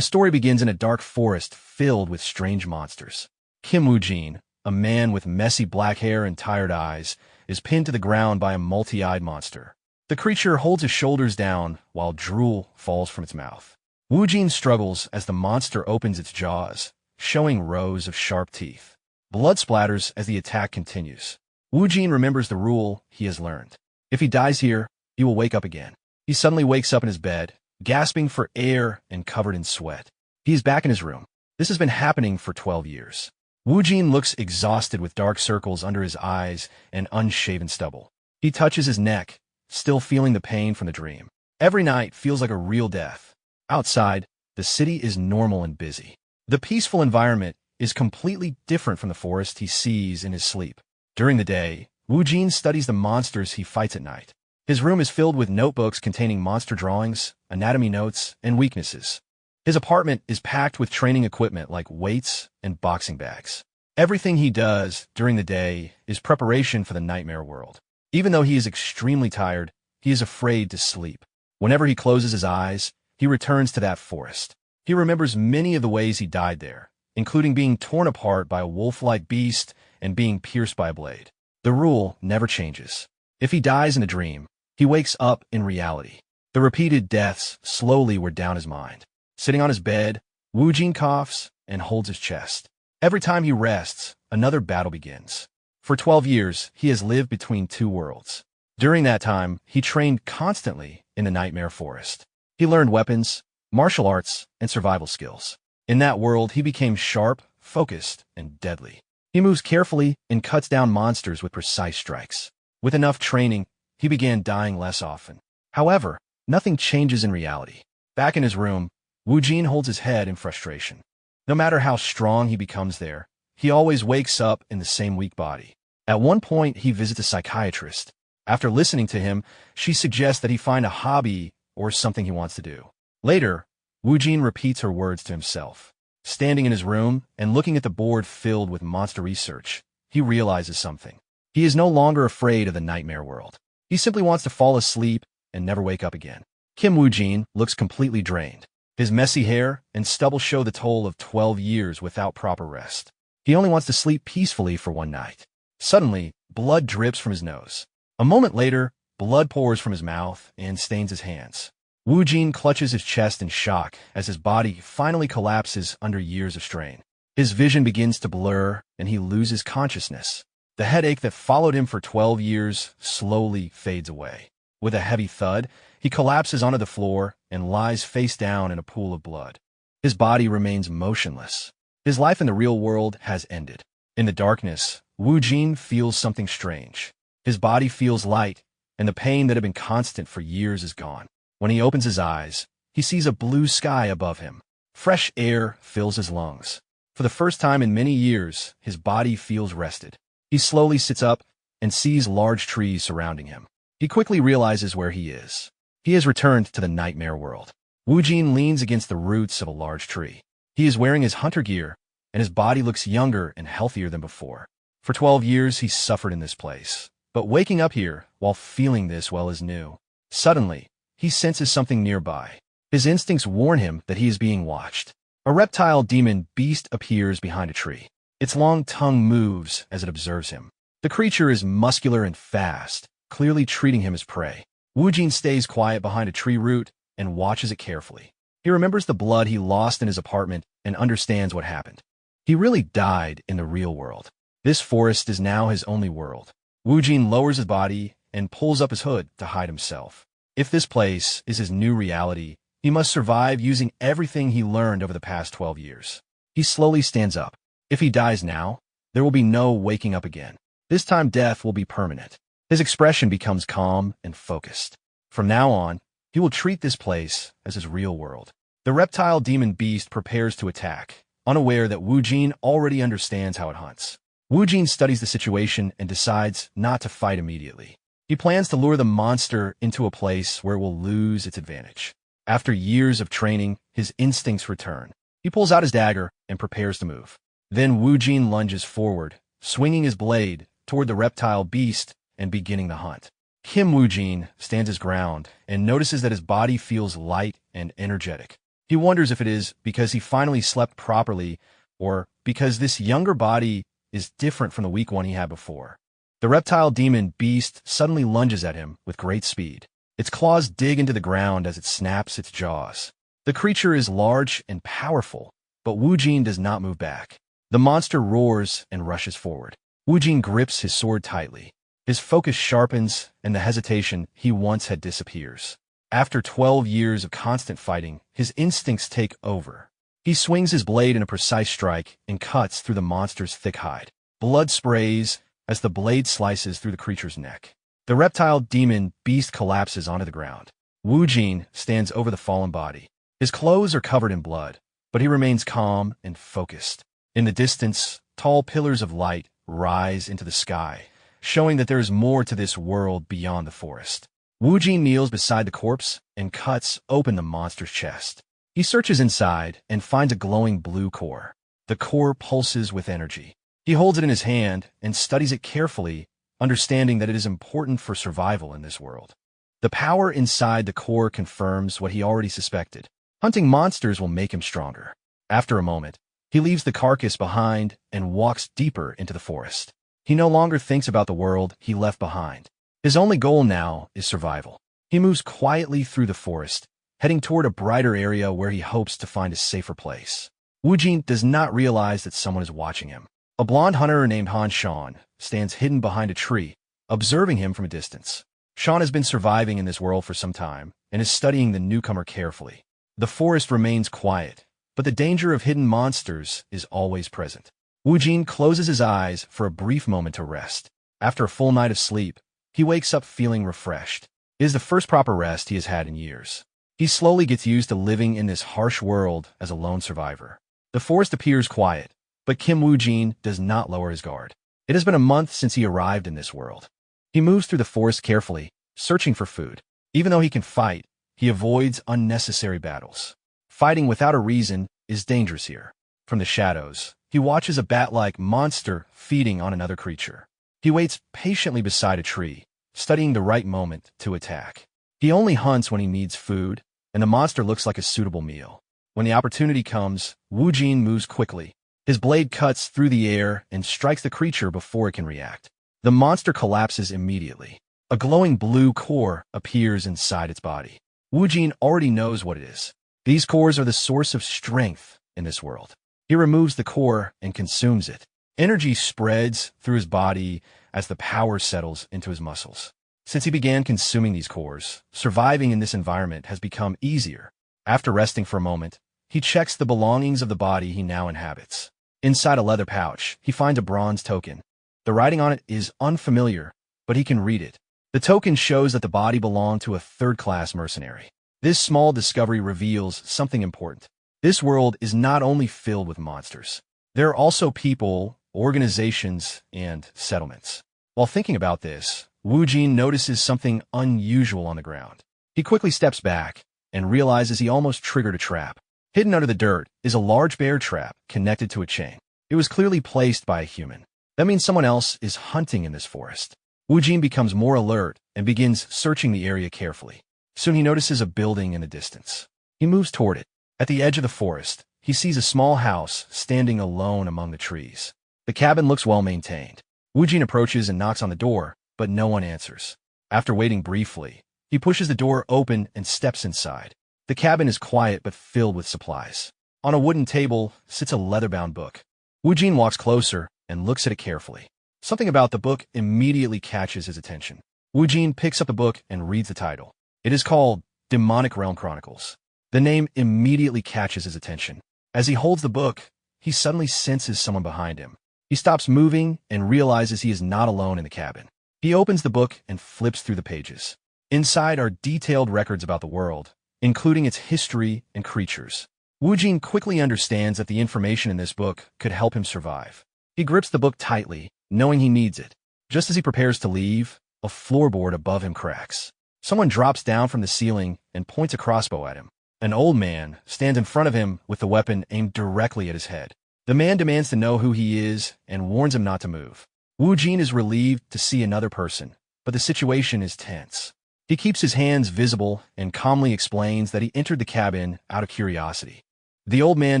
The story begins in a dark forest filled with strange monsters. Kim Woo-jin, a man with messy black hair and tired eyes, is pinned to the ground by a multi-eyed monster. The creature holds his shoulders down while drool falls from its mouth. Woo-jin struggles as the monster opens its jaws, showing rows of sharp teeth. Blood splatters as the attack continues. Woo-jin remembers the rule he has learned. If he dies here, he will wake up again. He suddenly wakes up in his bed, gasping for air and covered in sweat. He is back in his room. This has been happening for 12 years. Woo-jin looks exhausted with dark circles under his eyes and unshaven stubble. He touches his neck, still feeling the pain from the dream. Every night feels like a real death. Outside, the city is normal and busy. The peaceful environment is completely different from the forest he sees in his sleep. During the day, Woo-jin studies the monsters he fights at night. His room is filled with notebooks containing monster drawings, anatomy notes, and weaknesses. His apartment is packed with training equipment like weights and boxing bags. Everything he does during the day is preparation for the nightmare world. Even though he is extremely tired, he is afraid to sleep. Whenever he closes his eyes, he returns to that forest. He remembers many of the ways he died there, including being torn apart by a wolf-like beast and being pierced by a blade. The rule never changes. If he dies in a dream, he wakes up in reality. The repeated deaths slowly wear down his mind. Sitting on his bed, Woo-jin coughs and holds his chest. Every time he rests, another battle begins. For 12 years, he has lived between two worlds. During that time, he trained constantly in the Nightmare Forest. He learned weapons, martial arts, and survival skills. In that world, he became sharp, focused, and deadly. He moves carefully and cuts down monsters with precise strikes. With enough training, he began dying less often. However, nothing changes in reality. Back in his room, Woo-jin holds his head in frustration. No matter how strong he becomes there, he always wakes up in the same weak body. At one point, he visits a psychiatrist. After listening to him, she suggests that he find a hobby or something he wants to do. Later, Woo-jin repeats her words to himself. Standing in his room and looking at the board filled with monster research, he realizes something. He is no longer afraid of the nightmare world. He simply wants to fall asleep and never wake up again. Kim Woo-jin looks completely drained. His messy hair and stubble show the toll of 12 years without proper rest. He only wants to sleep peacefully for one night. Suddenly, blood drips from his nose. A moment later, blood pours from his mouth and stains his hands. Woo-jin clutches his chest in shock as his body finally collapses under years of strain. His vision begins to blur and he loses consciousness. The headache that followed him for 12 years slowly fades away. With a heavy thud, he collapses onto the floor and lies face down in a pool of blood. His body remains motionless. His life in the real world has ended. In the darkness, Woo-jin feels something strange. His body feels light, and the pain that had been constant for years is gone. When he opens his eyes, he sees a blue sky above him. Fresh air fills his lungs. For the first time in many years, his body feels rested. He slowly sits up and sees large trees surrounding him. He quickly realizes where he is. He has returned to the nightmare world. Woo-jin leans against the roots of a large tree. He is wearing his hunter gear, and his body looks younger and healthier than before. For 12 years, he suffered in this place. But waking up here, while feeling this well, is new. Suddenly, he senses something nearby. His instincts warn him that he is being watched. A reptile demon beast appears behind a tree. Its long tongue moves as it observes him. The creature is muscular and fast, clearly treating him as prey. Woo-jin stays quiet behind a tree root and watches it carefully. He remembers the blood he lost in his apartment and understands what happened. He really died in the real world. This forest is now his only world. Woo-jin lowers his body and pulls up his hood to hide himself. If this place is his new reality, he must survive using everything he learned over the past 12 years. He slowly stands up. If he dies now, there will be no waking up again. This time death will be permanent. His expression becomes calm and focused. From now on, he will treat this place as his real world. The reptile demon beast prepares to attack, unaware that Woo-jin already understands how it hunts. Woo-jin studies the situation and decides not to fight immediately. He plans to lure the monster into a place where it will lose its advantage. After years of training, his instincts return. He pulls out his dagger and prepares to move. Then Woo-jin lunges forward, swinging his blade toward the reptile beast and beginning the hunt. Kim Woo-jin stands his ground and notices that his body feels light and energetic. He wonders if it is because he finally slept properly or because this younger body is different from the weak one he had before. The reptile demon beast suddenly lunges at him with great speed. Its claws dig into the ground as it snaps its jaws. The creature is large and powerful, but Wu Jin does not move back. The monster roars and rushes forward. Wu Jin grips his sword tightly. His focus sharpens, and the hesitation he once had disappears. After 12 years of constant fighting, his instincts take over. He swings his blade in a precise strike and cuts through the monster's thick hide. Blood sprays as the blade slices through the creature's neck. The reptile demon beast collapses onto the ground. Wu Jin stands over the fallen body. His clothes are covered in blood, but he remains calm and focused. In the distance, tall pillars of light rise into the sky, showing that there is more to this world beyond the forest. Wu Jin kneels beside the corpse and cuts open the monster's chest. He searches inside and finds a glowing blue core. The core pulses with energy. He holds it in his hand and studies it carefully, understanding that it is important for survival in this world. The power inside the core confirms what he already suspected. Hunting monsters will make him stronger. After a moment, he leaves the carcass behind and walks deeper into the forest. He no longer thinks about the world he left behind. His only goal now is survival. He moves quietly through the forest, heading toward a brighter area where he hopes to find a safer place. Wu Jin does not realize that someone is watching him. A blonde hunter named Han Shan stands hidden behind a tree, observing him from a distance. Shan has been surviving in this world for some time and is studying the newcomer carefully. The forest remains quiet, but the danger of hidden monsters is always present. Wu Jin closes his eyes for a brief moment to rest. After a full night of sleep, he wakes up feeling refreshed. It is the first proper rest he has had in years. He slowly gets used to living in this harsh world as a lone survivor. The forest appears quiet, but Kim Wu Jin does not lower his guard. It has been a month since he arrived in this world. He moves through the forest carefully, searching for food. Even though he can fight, he avoids unnecessary battles. Fighting without a reason is dangerous here. From the shadows, he watches a bat-like monster feeding on another creature. He waits patiently beside a tree, studying the right moment to attack. He only hunts when he needs food, and the monster looks like a suitable meal. When the opportunity comes, Wu Jin moves quickly. His blade cuts through the air and strikes the creature before it can react. The monster collapses immediately. A glowing blue core appears inside its body. Wu Jin already knows what it is. These cores are the source of strength in this world. He removes the core and consumes it. Energy spreads through his body as the power settles into his muscles. Since he began consuming these cores, surviving in this environment has become easier. After resting for a moment, he checks the belongings of the body he now inhabits. Inside a leather pouch, he finds a bronze token. The writing on it is unfamiliar, but he can read it. The token shows that the body belonged to a third-class mercenary. This small discovery reveals something important. This world is not only filled with monsters. There are also people, organizations, and settlements. While thinking about this, Wu Jin notices something unusual on the ground. He quickly steps back and realizes he almost triggered a trap. Hidden under the dirt is a large bear trap connected to a chain. It was clearly placed by a human. That means someone else is hunting in this forest. Wu Jin becomes more alert and begins searching the area carefully. Soon he notices a building in the distance. He moves toward it. At the edge of the forest, he sees a small house standing alone among the trees. The cabin looks well-maintained. Wu Jin approaches and knocks on the door, but no one answers. After waiting briefly, he pushes the door open and steps inside. The cabin is quiet but filled with supplies. On a wooden table sits a leather-bound book. Wu Jin walks closer and looks at it carefully. Something about the book immediately catches his attention. Wu Jin picks up the book and reads the title. It is called Demonic Realm Chronicles. The name immediately catches his attention. As he holds the book, he suddenly senses someone behind him. He stops moving and realizes he is not alone in the cabin. He opens the book and flips through the pages. Inside are detailed records about the world, including its history and creatures. Wu Jin quickly understands that the information in this book could help him survive. He grips the book tightly, knowing he needs it. Just as he prepares to leave, a floorboard above him cracks. Someone drops down from the ceiling and points a crossbow at him. An old man stands in front of him with the weapon aimed directly at his head. The man demands to know who he is and warns him not to move. Wu Jin is relieved to see another person, but the situation is tense. He keeps his hands visible and calmly explains that he entered the cabin out of curiosity. The old man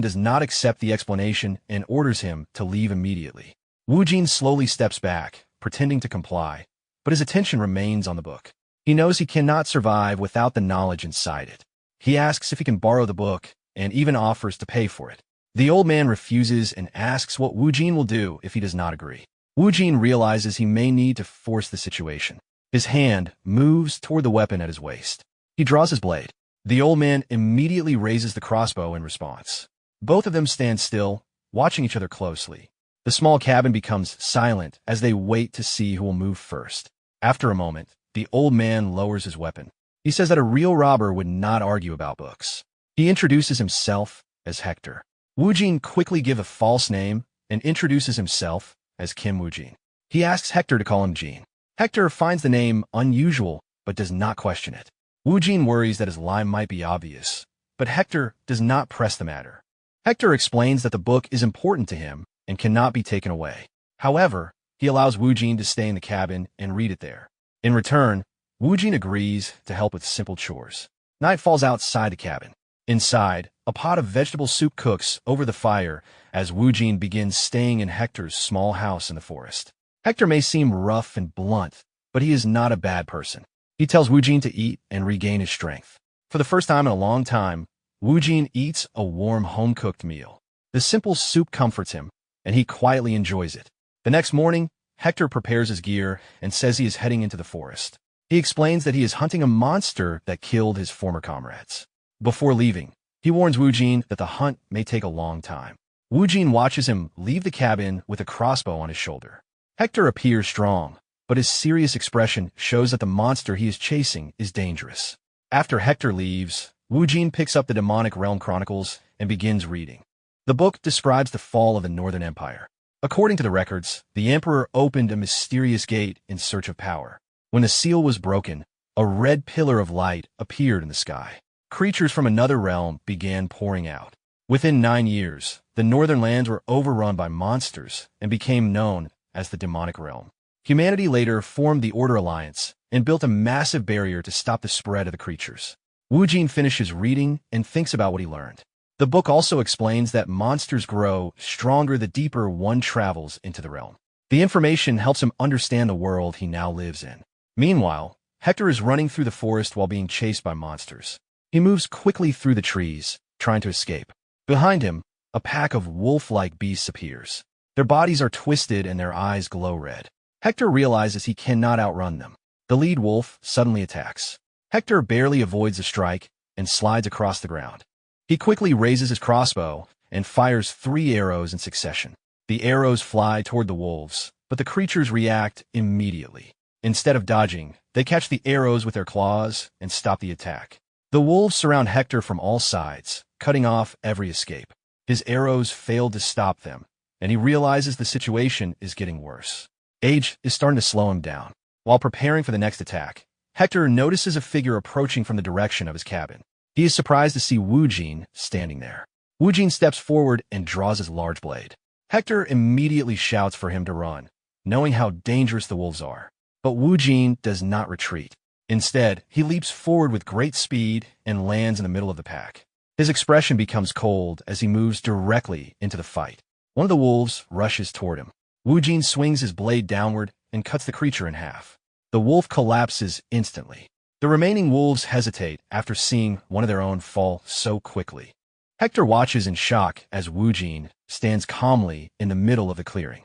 does not accept the explanation and orders him to leave immediately. Jin slowly steps back, pretending to comply, but his attention remains on the book. He knows he cannot survive without the knowledge inside it. He asks if he can borrow the book and even offers to pay for it. The old man refuses and asks what Jin will do if he does not agree. Jin realizes he may need to force the situation. His hand moves toward the weapon at his waist. He draws his blade. The old man immediately raises the crossbow in response. Both of them stand still, watching each other closely. The small cabin becomes silent as they wait to see who will move first. After a moment, the old man lowers his weapon. He says that a real robber would not argue about books. He introduces himself as Hector. Jin quickly gives a false name and introduces himself as Kim Jin. He asks Hector to call him Jean. Hector finds the name unusual but does not question it. Jin worries that his lie might be obvious, but Hector does not press the matter. Hector explains that the book is important to him and cannot be taken away. However, he allows Jin to stay in the cabin and read it there. In return, Jin agrees to help with simple chores. Night falls outside the cabin. Inside, a pot of vegetable soup cooks over the fire as Jin begins staying in Hector's small house in the forest. Hector may seem rough and blunt, but he is not a bad person. He tells Jin to eat and regain his strength. For the first time in a long time, Jin eats a warm home-cooked meal. The simple soup comforts him, and he quietly enjoys it. The next morning, Hector prepares his gear and says he is heading into the forest. He explains that he is hunting a monster that killed his former comrades. Before leaving, he warns Jin that the hunt may take a long time. Jin watches him leave the cabin with a crossbow on his shoulder. Hector appears strong, but his serious expression shows that the monster he is chasing is dangerous. After Hector leaves, Jin picks up the Demonic Realm Chronicles and begins reading. The book describes the fall of the Northern Empire. According to the records, the emperor opened a mysterious gate in search of power. When the seal was broken, a red pillar of light appeared in the sky. Creatures from another realm began pouring out. Within 9 years, the northern lands were overrun by monsters and became known as the Demonic Realm. Humanity later formed the Order Alliance and built a massive barrier to stop the spread of the creatures. Jin finishes reading and thinks about what he learned. The book also explains that monsters grow stronger the deeper one travels into the realm. The information helps him understand the world he now lives in. Meanwhile, Hector is running through the forest while being chased by monsters. He moves quickly through the trees, trying to escape. Behind him, a pack of wolf-like beasts appears. Their bodies are twisted and their eyes glow red. Hector realizes he cannot outrun them. The lead wolf suddenly attacks. Hector barely avoids the strike and slides across the ground. He quickly raises his crossbow and fires 3 arrows in succession. The arrows fly toward the wolves, but the creatures react immediately. Instead of dodging, they catch the arrows with their claws and stop the attack. The wolves surround Hector from all sides, cutting off every escape. His arrows fail to stop them, and he realizes the situation is getting worse. Age is starting to slow him down. While preparing for the next attack, Hector notices a figure approaching from the direction of his cabin. He is surprised to see Jin standing there. Jin steps forward and draws his large blade. Hector immediately shouts for him to run, knowing how dangerous the wolves are. But Jin does not retreat. Instead, he leaps forward with great speed and lands in the middle of the pack. His expression becomes cold as he moves directly into the fight. One of the wolves rushes toward him. Jin swings his blade downward and cuts the creature in half. The wolf collapses instantly. The remaining wolves hesitate after seeing one of their own fall so quickly. Hector watches in shock as Jin stands calmly in the middle of the clearing.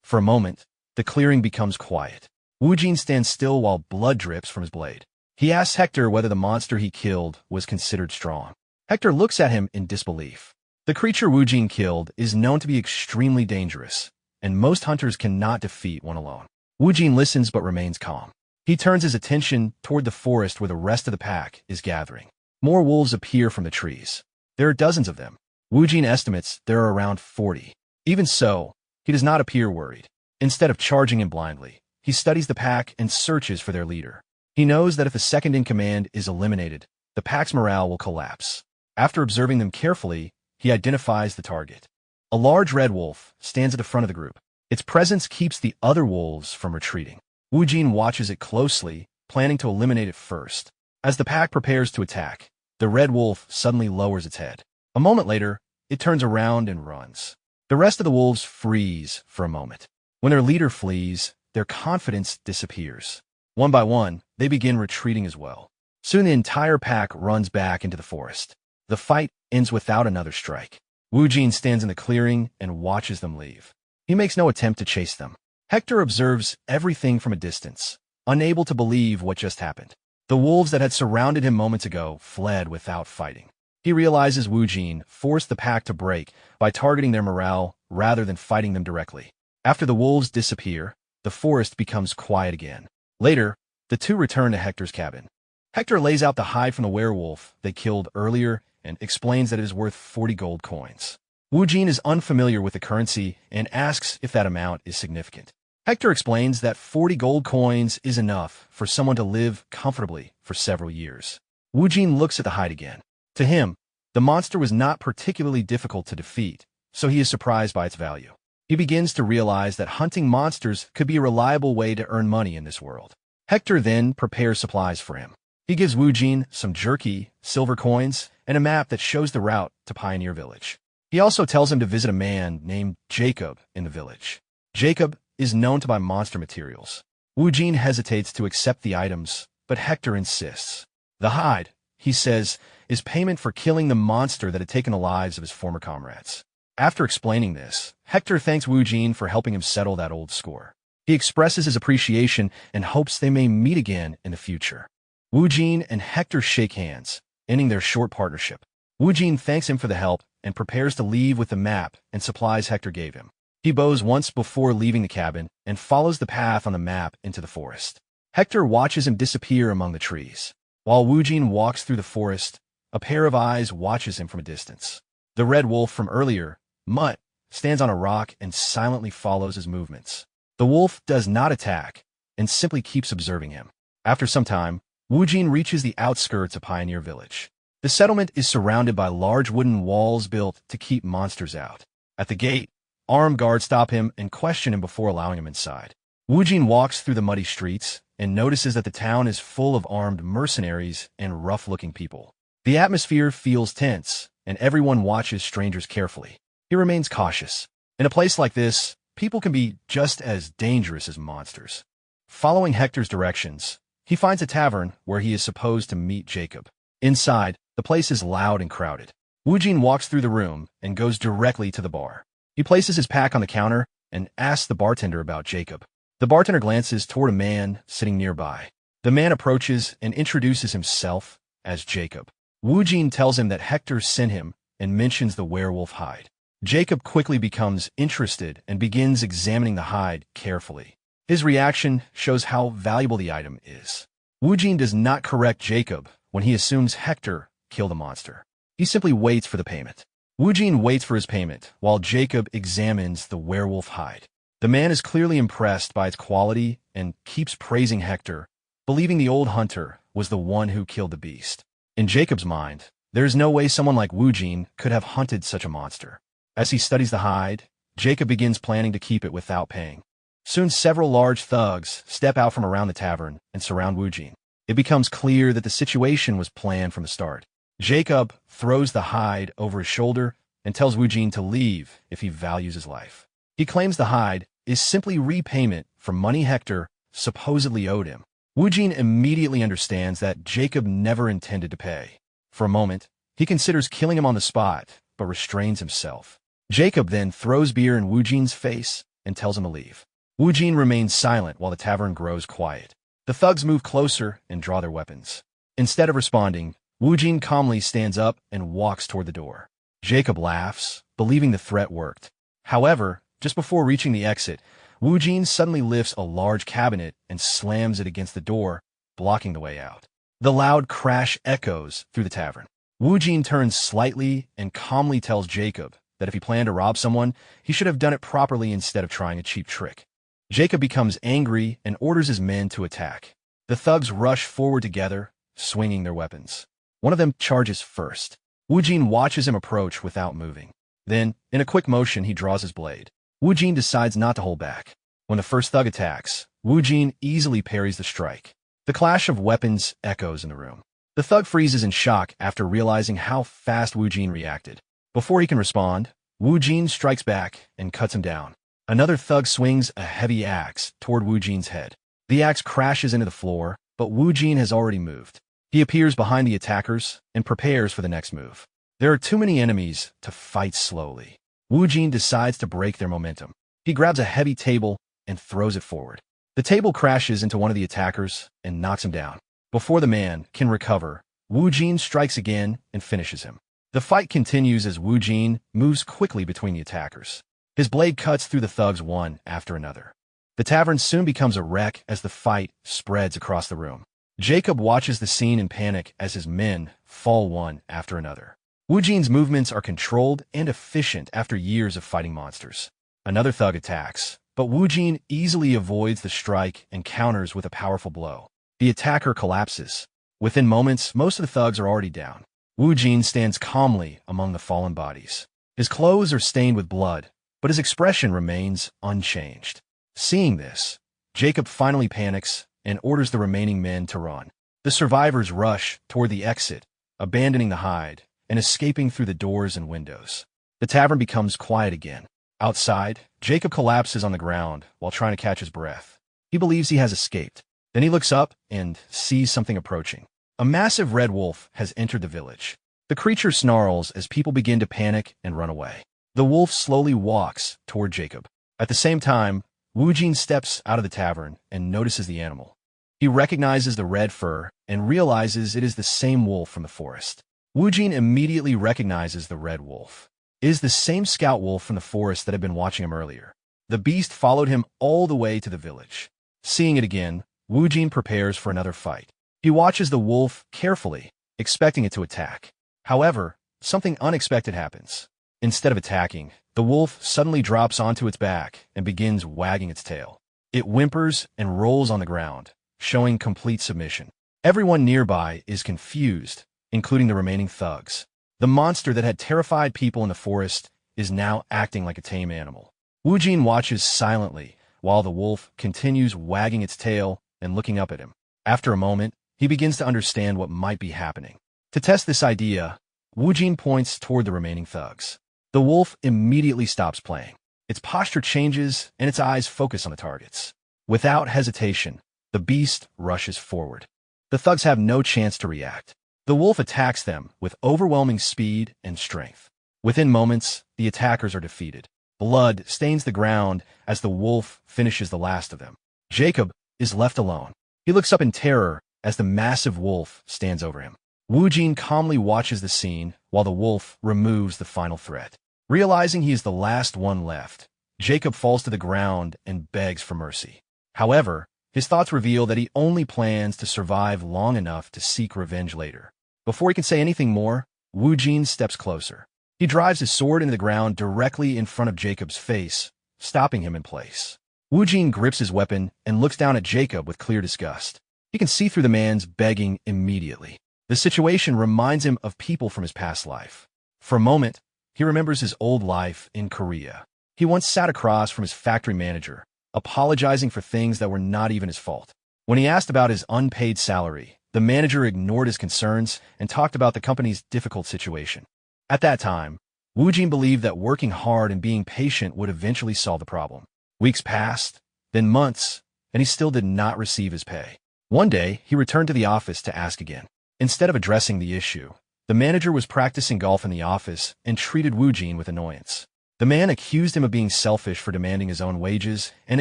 For a moment, the clearing becomes quiet. Jin stands still while blood drips from his blade. He asks Hector whether the monster he killed was considered strong. Hector looks at him in disbelief. The creature Jin killed is known to be extremely dangerous, and most hunters cannot defeat one alone. Jin listens but remains calm. He turns his attention toward the forest where the rest of the pack is gathering. More wolves appear from the trees. There are dozens of them. Jin estimates there are around 40. Even so, he does not appear worried. Instead of charging in blindly, he studies the pack and searches for their leader. He knows that if the second in command is eliminated, the pack's morale will collapse. After observing them carefully, he identifies the target. A large red wolf stands at the front of the group. Its presence keeps the other wolves from retreating. Jin watches it closely, planning to eliminate it first. As the pack prepares to attack, the red wolf suddenly lowers its head. A moment later, it turns around and runs. The rest of the wolves freeze for a moment. When their leader flees, their confidence disappears. One by one, they begin retreating as well. Soon the entire pack runs back into the forest. The fight ends without another strike. Wu Jin stands in the clearing and watches them leave. He makes no attempt to chase them. Hector observes everything from a distance, unable to believe what just happened. The wolves that had surrounded him moments ago fled without fighting. He realizes Wu Jin forced the pack to break by targeting their morale rather than fighting them directly. After the wolves disappear, the forest becomes quiet again. Later, the two return to Hector's cabin. Hector lays out the hide from the werewolf they killed earlier and explains that it is worth 40 gold coins. Wu Jin is unfamiliar with the currency and asks if that amount is significant. Hector explains that 40 gold coins is enough for someone to live comfortably for several years. Wu Jin looks at the hide again. To him, the monster was not particularly difficult to defeat, so he is surprised by its value. He begins to realize that hunting monsters could be a reliable way to earn money in this world. Hector then prepares supplies for him. He gives Wu Jin some jerky, silver coins, and a map that shows the route to Pioneer Village. He also tells him to visit a man named Jacob in the village. Jacob is known to buy monster materials. Wu Jin hesitates to accept the items, but Hector insists. The hide, he says, is payment for killing the monster that had taken the lives of his former comrades. After explaining this, Hector thanks Wu Jin for helping him settle that old score. He expresses his appreciation and hopes they may meet again in the future. Wu Jin and Hector shake hands, ending their short partnership. Wu Jin thanks him for the help and prepares to leave with the map and supplies Hector gave him. He bows once before leaving the cabin and follows the path on the map into the forest. Hector watches him disappear among the trees. While Wu Jin walks through the forest, a pair of eyes watches him from a distance. The red wolf from earlier, Mutt, stands on a rock and silently follows his movements. The wolf does not attack and simply keeps observing him. After some time, Wu Jin reaches the outskirts of Pioneer Village. The settlement is surrounded by large wooden walls built to keep monsters out. At the gate, armed guards stop him and question him before allowing him inside. Wu Jin walks through the muddy streets and notices that the town is full of armed mercenaries and rough-looking people. The atmosphere feels tense, and everyone watches strangers carefully. He remains cautious. In a place like this, people can be just as dangerous as monsters. Following Hector's directions, he finds a tavern where he is supposed to meet Jacob. Inside, the place is loud and crowded. Wu Jin walks through the room and goes directly to the bar. He places his pack on the counter and asks the bartender about Jacob. The bartender glances toward a man sitting nearby. The man approaches and introduces himself as Jacob. Wu Jin tells him that Hector sent him and mentions the werewolf hide. Jacob quickly becomes interested and begins examining the hide carefully. His reaction shows how valuable the item is. Wu Jin does not correct Jacob when he assumes Hector killed the monster. He simply waits for the payment. Wu Jin waits for his payment while Jacob examines the werewolf hide. The man is clearly impressed by its quality and keeps praising Hector, believing the old hunter was the one who killed the beast. In Jacob's mind, there is no way someone like Wu Jin could have hunted such a monster. As he studies the hide, Jacob begins planning to keep it without paying. Soon several large thugs step out from around the tavern and surround Wu Jin. It becomes clear that the situation was planned from the start. Jacob throws the hide over his shoulder and tells Wu Jin to leave if he values his life. He claims the hide is simply repayment for money Hector supposedly owed him. Wu Jin immediately understands that Jacob never intended to pay. For a moment, he considers killing him on the spot, but restrains himself. Jacob then throws beer in Wu Jin's face and tells him to leave. Wu Jin remains silent while the tavern grows quiet. The thugs move closer and draw their weapons. Instead of responding, Wu Jin calmly stands up and walks toward the door. Jacob laughs, believing the threat worked. However, just before reaching the exit, Wu Jin suddenly lifts a large cabinet and slams it against the door, blocking the way out. The loud crash echoes through the tavern. Wu Jin turns slightly and calmly tells Jacob that if he planned to rob someone, he should have done it properly instead of trying a cheap trick. Jacob becomes angry and orders his men to attack. The thugs rush forward together, swinging their weapons. One of them charges first. Wu Jin watches him approach without moving. Then, in a quick motion, he draws his blade. Wu Jin decides not to hold back. When the first thug attacks, Wu Jin easily parries the strike. The clash of weapons echoes in the room. The thug freezes in shock after realizing how fast Wu Jin reacted. Before he can respond, Wu Jin strikes back and cuts him down. Another thug swings a heavy axe toward Wu Jin's head. The axe crashes into the floor, but Wu Jin has already moved. He appears behind the attackers and prepares for the next move. There are too many enemies to fight slowly. Wu Jin decides to break their momentum. He grabs a heavy table and throws it forward. The table crashes into one of the attackers and knocks him down. Before the man can recover, Wu Jin strikes again and finishes him. The fight continues as Wu Jin moves quickly between the attackers. His blade cuts through the thugs one after another. The tavern soon becomes a wreck as the fight spreads across the room. Jacob watches the scene in panic as his men fall one after another. Wu Jin's movements are controlled and efficient after years of fighting monsters. Another thug attacks, but Wu Jin easily avoids the strike and counters with a powerful blow. The attacker collapses. Within moments, most of the thugs are already down. Wu Jin stands calmly among the fallen bodies. His clothes are stained with blood, but his expression remains unchanged. Seeing this, Jacob finally panics and orders the remaining men to run. The survivors rush toward the exit, abandoning the hide and escaping through the doors and windows. The tavern becomes quiet again. Outside, Jacob collapses on the ground while trying to catch his breath. He believes he has escaped. Then he looks up and sees something approaching. A massive red wolf has entered the village. The creature snarls as people begin to panic and run away. The wolf slowly walks toward Jacob. At the same time, Wu Jin steps out of the tavern and notices the animal. He recognizes the red fur and realizes it is the same wolf from the forest. Wu Jin immediately recognizes the red wolf. It is the same scout wolf from the forest that had been watching him earlier. The beast followed him all the way to the village. Seeing it again, Wu Jin prepares for another fight. He watches the wolf carefully, expecting it to attack. However, something unexpected happens. Instead of attacking, the wolf suddenly drops onto its back and begins wagging its tail. It whimpers and rolls on the ground, showing complete submission. Everyone nearby is confused, including the remaining thugs. The monster that had terrified people in the forest is now acting like a tame animal. Wu Jin watches silently while the wolf continues wagging its tail and looking up at him. After a moment, he begins to understand what might be happening. To test this idea, Wu Jin points toward the remaining thugs. The wolf immediately stops playing. Its posture changes and its eyes focus on the targets. Without hesitation, the beast rushes forward. The thugs have no chance to react. The wolf attacks them with overwhelming speed and strength. Within moments, the attackers are defeated. Blood stains the ground as the wolf finishes the last of them. Jacob is left alone. He looks up in terror as the massive wolf stands over him. Wu Jin calmly watches the scene while the wolf removes the final threat. Realizing he is the last one left, Jacob falls to the ground and begs for mercy. However, his thoughts reveal that he only plans to survive long enough to seek revenge later. Before he can say anything more, Wu Jin steps closer. He drives his sword into the ground directly in front of Jacob's face, stopping him in place. Wu Jin grips his weapon and looks down at Jacob with clear disgust. He can see through the man's begging immediately. The situation reminds him of people from his past life. For a moment, he remembers his old life in Korea. He once sat across from his factory manager, apologizing for things that were not even his fault. When he asked about his unpaid salary, the manager ignored his concerns and talked about the company's difficult situation. At that time, Wu Jin believed that working hard and being patient would eventually solve the problem. Weeks passed, then months, and he still did not receive his pay. One day, he returned to the office to ask again. Instead of addressing the issue, the manager was practicing golf in the office and treated Wu Jin with annoyance. The man accused him of being selfish for demanding his own wages and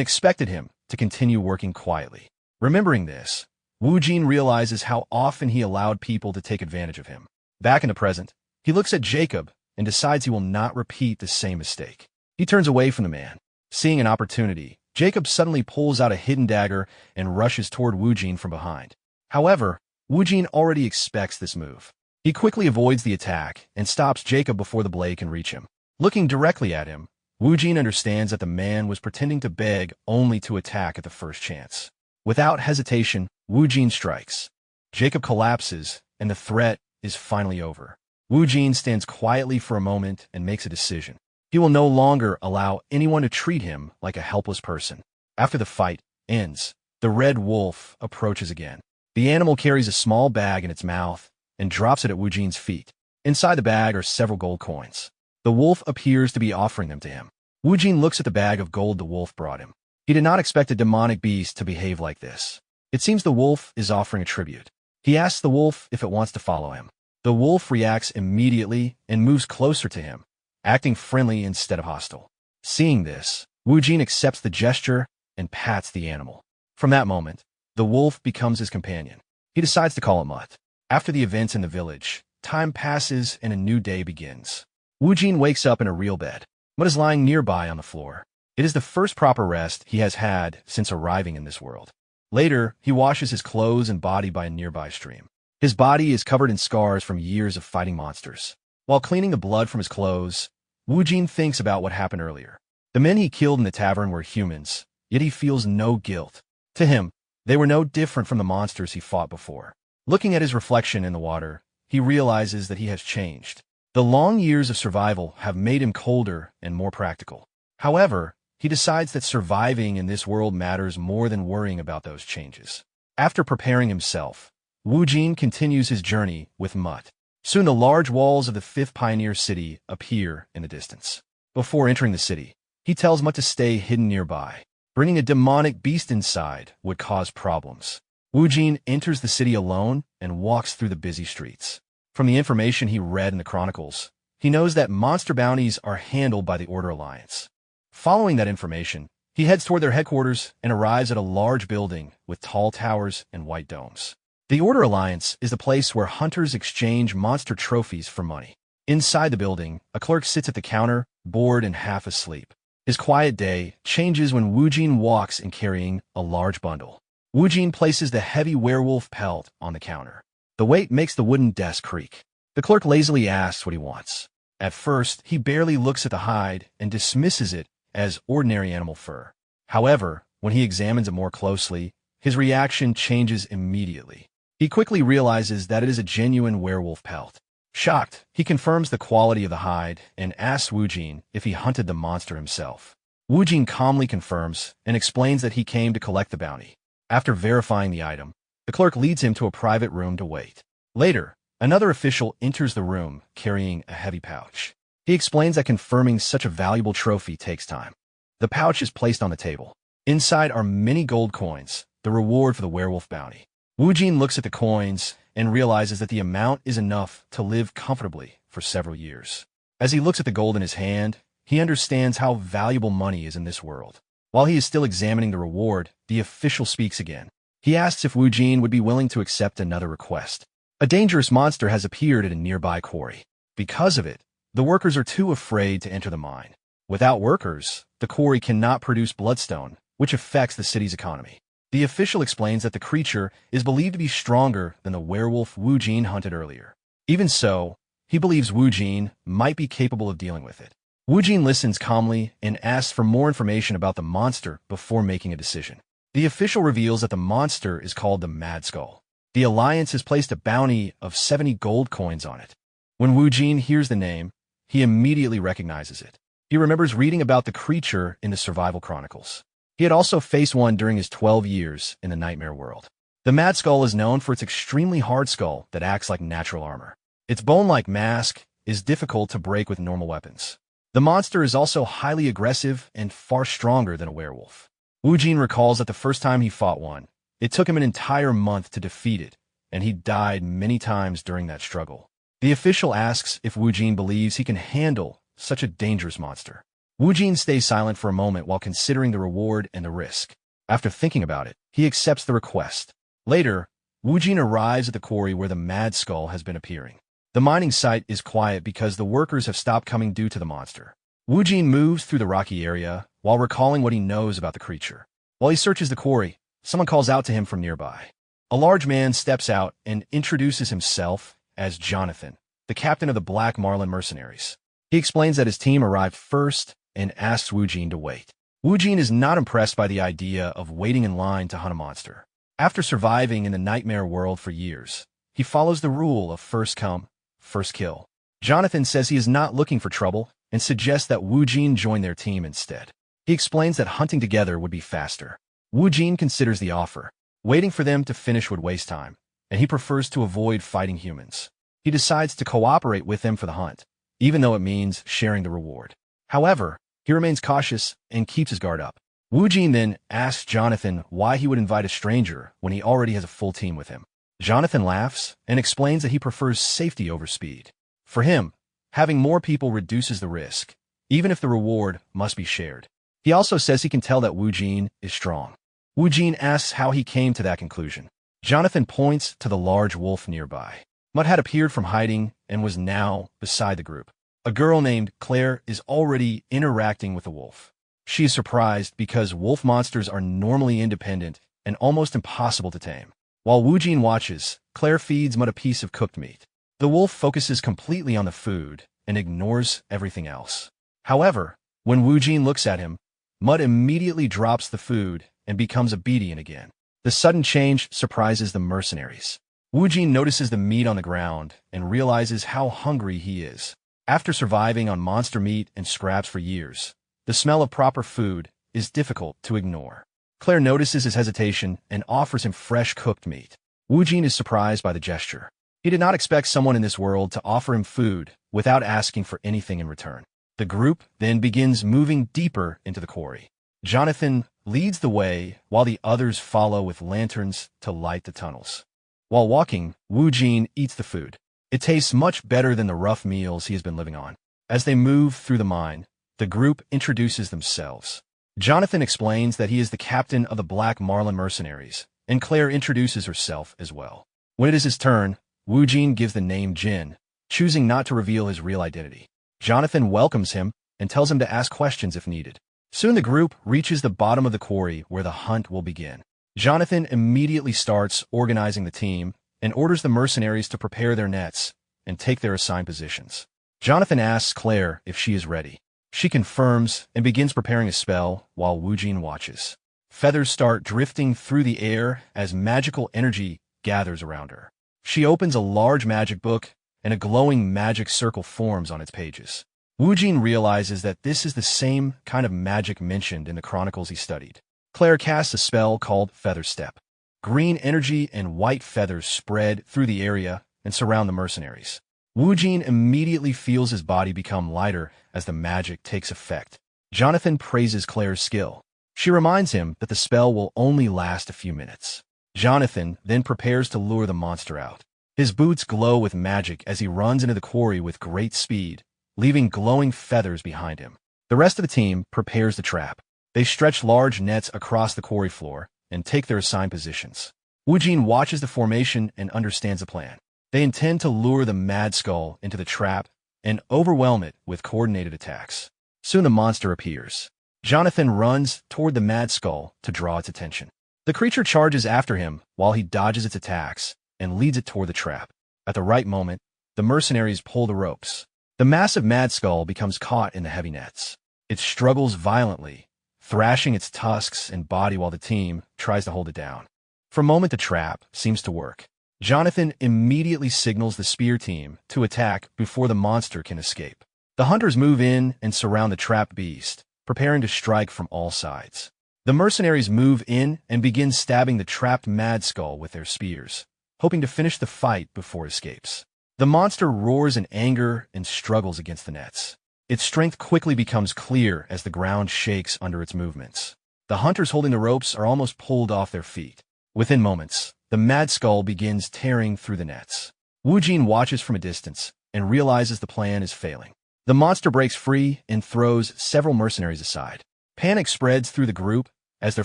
expected him to continue working quietly. Remembering this, Wu Jin realizes how often he allowed people to take advantage of him. Back in the present, he looks at Jacob and decides he will not repeat the same mistake. He turns away from the man. Seeing an opportunity, Jacob suddenly pulls out a hidden dagger and rushes toward Wu Jin from behind. However, Wu Jin already expects this move. He quickly avoids the attack and stops Jacob before the blade can reach him. Looking directly at him, Wu Jin understands that the man was pretending to beg only to attack at the first chance. Without hesitation, Wu Jin strikes. Jacob collapses, and the threat is finally over. Wu Jin stands quietly for a moment and makes a decision. He will no longer allow anyone to treat him like a helpless person. After the fight ends, the red wolf approaches again. The animal carries a small bag in its mouth and drops it at Wu Jin's feet. Inside the bag are several gold coins. The wolf appears to be offering them to him. Wu Jin looks at the bag of gold the wolf brought him. He did not expect a demonic beast to behave like this. It seems the wolf is offering a tribute. He asks the wolf if it wants to follow him. The wolf reacts immediately and moves closer to him, acting friendly instead of hostile. Seeing this, Wu Jin accepts the gesture and pats the animal. From that moment, the wolf becomes his companion. He decides to call it Mutt. After the events in the village, time passes and a new day begins. Wu Jin wakes up in a real bed. Mutt is lying nearby on the floor. It is the first proper rest he has had since arriving in this world. Later, he washes his clothes and body by a nearby stream. His body is covered in scars from years of fighting monsters. While cleaning the blood from his clothes, Wu Jin thinks about what happened earlier. The men he killed in the tavern were humans, yet he feels no guilt. To him, they were no different from the monsters he fought before. Looking at his reflection in the water, he realizes that he has changed. The long years of survival have made him colder and more practical. However, he decides that surviving in this world matters more than worrying about those changes. After preparing himself, Wu Jin continues his journey with Mutt. Soon the large walls of the 5th Pioneer City appear in the distance. Before entering the city, he tells Mutt to stay hidden nearby. Bringing a demonic beast inside would cause problems. Wu Jin enters the city alone and walks through the busy streets. From the information he read in the chronicles, he knows that monster bounties are handled by the Order Alliance. Following that information, he heads toward their headquarters and arrives at a large building with tall towers and white domes. The Order Alliance is the place where hunters exchange monster trophies for money. Inside the building, a clerk sits at the counter, bored and half asleep. His quiet day changes when Wu Jin walks in carrying a large bundle. Wu Jin places the heavy werewolf pelt on the counter. The weight makes the wooden desk creak. The clerk lazily asks what he wants. At first, he barely looks at the hide and dismisses it as ordinary animal fur. However, when he examines it more closely, his reaction changes immediately. He quickly realizes that it is a genuine werewolf pelt. Shocked, he confirms the quality of the hide and asks Wu Jin if he hunted the monster himself. Wu Jin calmly confirms and explains that he came to collect the bounty. After verifying the item, the clerk leads him to a private room to wait. Later, another official enters the room carrying a heavy pouch. He explains that confirming such a valuable trophy takes time. The pouch is placed on the table. Inside are many gold coins, the reward for the werewolf bounty. Wu Jin looks at the coins and realizes that the amount is enough to live comfortably for several years. As he looks at the gold in his hand, he understands how valuable money is in this world. While he is still examining the reward, the official speaks again. He asks if Wu Jin would be willing to accept another request. A dangerous monster has appeared at a nearby quarry. Because of it, the workers are too afraid to enter the mine. Without workers, the quarry cannot produce bloodstone, which affects the city's economy. The official explains that the creature is believed to be stronger than the werewolf Wu Jin hunted earlier. Even so, he believes Wu Jin might be capable of dealing with it. Wu Jin listens calmly and asks for more information about the monster before making a decision. The official reveals that the monster is called the Mad Skull. The Alliance has placed a bounty of 70 gold coins on it. When Wu Jin hears the name, he immediately recognizes it. He remembers reading about the creature in the survival chronicles. He had also faced one during his 12 years in the Nightmare World. The Mad Skull is known for its extremely hard skull that acts like natural armor. Its bone-like mask is difficult to break with normal weapons. The monster is also highly aggressive and far stronger than a werewolf. Wu Jin recalls that the first time he fought one, it took him an entire month to defeat it, and he died many times during that struggle. The official asks if Wu Jin believes he can handle such a dangerous monster. Wu Jin stays silent for a moment while considering the reward and the risk. After thinking about it, he accepts the request. Later, Wu Jin arrives at the quarry where the Mad Skull has been appearing. The mining site is quiet because the workers have stopped coming due to the monster. Wu Jin moves through the rocky area while recalling what he knows about the creature. While he searches the quarry, someone calls out to him from nearby. A large man steps out and introduces himself as Jonathan, the captain of the Black Marlin mercenaries. He explains that his team arrived first and asks Wu Jin to wait. Wu Jin is not impressed by the idea of waiting in line to hunt a monster. After surviving in the Nightmare World for years, he follows the rule of first come, first kill. Jonathan says he is not looking for trouble and suggests that Wu Jin join their team instead. He explains that hunting together would be faster. Wu Jin considers the offer. Waiting for them to finish would waste time, and he prefers to avoid fighting humans. He decides to cooperate with them for the hunt, even though it means sharing the reward. However, he remains cautious and keeps his guard up. Wu Jin then asks Jonathan why he would invite a stranger when he already has a full team with him. Jonathan laughs and explains that he prefers safety over speed. For him, having more people reduces the risk, even if the reward must be shared. He also says he can tell that Wu Jin is strong. Wu Jin asks how he came to that conclusion. Jonathan points to the large wolf nearby. Mud had appeared from hiding and was now beside the group. A girl named Claire is already interacting with the wolf. She is surprised because wolf monsters are normally independent and almost impossible to tame. While Wu Jin watches, Claire feeds Mud a piece of cooked meat. The wolf focuses completely on the food and ignores everything else. However, when Wu Jin looks at him, Mud immediately drops the food and becomes obedient again. The sudden change surprises the mercenaries. Wu Jin notices the meat on the ground and realizes how hungry he is. After surviving on monster meat and scraps for years, the smell of proper food is difficult to ignore. Claire notices his hesitation and offers him fresh cooked meat. Wu Jin is surprised by the gesture. He did not expect someone in this world to offer him food without asking for anything in return. The group then begins moving deeper into the quarry. Jonathan leads the way while the others follow with lanterns to light the tunnels. While walking, Wu Jin eats the food. It tastes much better than the rough meals he has been living on. As they move through the mine, the group introduces themselves. Jonathan explains that he is the captain of the Black Marlin mercenaries, and Claire introduces herself as well. When it is his turn, Wu Jin gives the name Jin, choosing not to reveal his real identity. Jonathan welcomes him and tells him to ask questions if needed. Soon the group reaches the bottom of the quarry where the hunt will begin. Jonathan immediately starts organizing the team and orders the mercenaries to prepare their nets and take their assigned positions. Jonathan asks Claire if she is ready. She confirms and begins preparing a spell while Wu Jin watches. Feathers start drifting through the air as magical energy gathers around her. She opens a large magic book and a glowing magic circle forms on its pages. Wu Jin realizes that this is the same kind of magic mentioned in the chronicles he studied. Claire casts a spell called Feather Step. Green energy and white feathers spread through the area and surround the mercenaries. Wu Jin immediately feels his body become lighter as the magic takes effect. Jonathan praises Claire's skill. She reminds him that the spell will only last a few minutes. Jonathan then prepares to lure the monster out. His boots glow with magic as he runs into the quarry with great speed, leaving glowing feathers behind him. The rest of the team prepares the trap. They stretch large nets across the quarry floor and take their assigned positions. Wu Jin watches the formation and understands the plan. They intend to lure the Mad Skull into the trap and overwhelm it with coordinated attacks. Soon the monster appears. Jonathan runs toward the Mad Skull to draw its attention. The creature charges after him while he dodges its attacks and leads it toward the trap. At the right moment, the mercenaries pull the ropes. The massive Mad Skull becomes caught in the heavy nets. It struggles violently, thrashing its tusks and body while the team tries to hold it down. For a moment, the trap seems to work. Jonathan immediately signals the spear team to attack before the monster can escape. The hunters move in and surround the trapped beast, preparing to strike from all sides. The mercenaries move in and begin stabbing the trapped Mad Skull with their spears, hoping to finish the fight before it escapes. The monster roars in anger and struggles against the nets. Its strength quickly becomes clear as the ground shakes under its movements. The hunters holding the ropes are almost pulled off their feet. Within moments, the Mad Skull begins tearing through the nets. Wu Jin watches from a distance and realizes the plan is failing. The monster breaks free and throws several mercenaries aside. Panic spreads through the group as their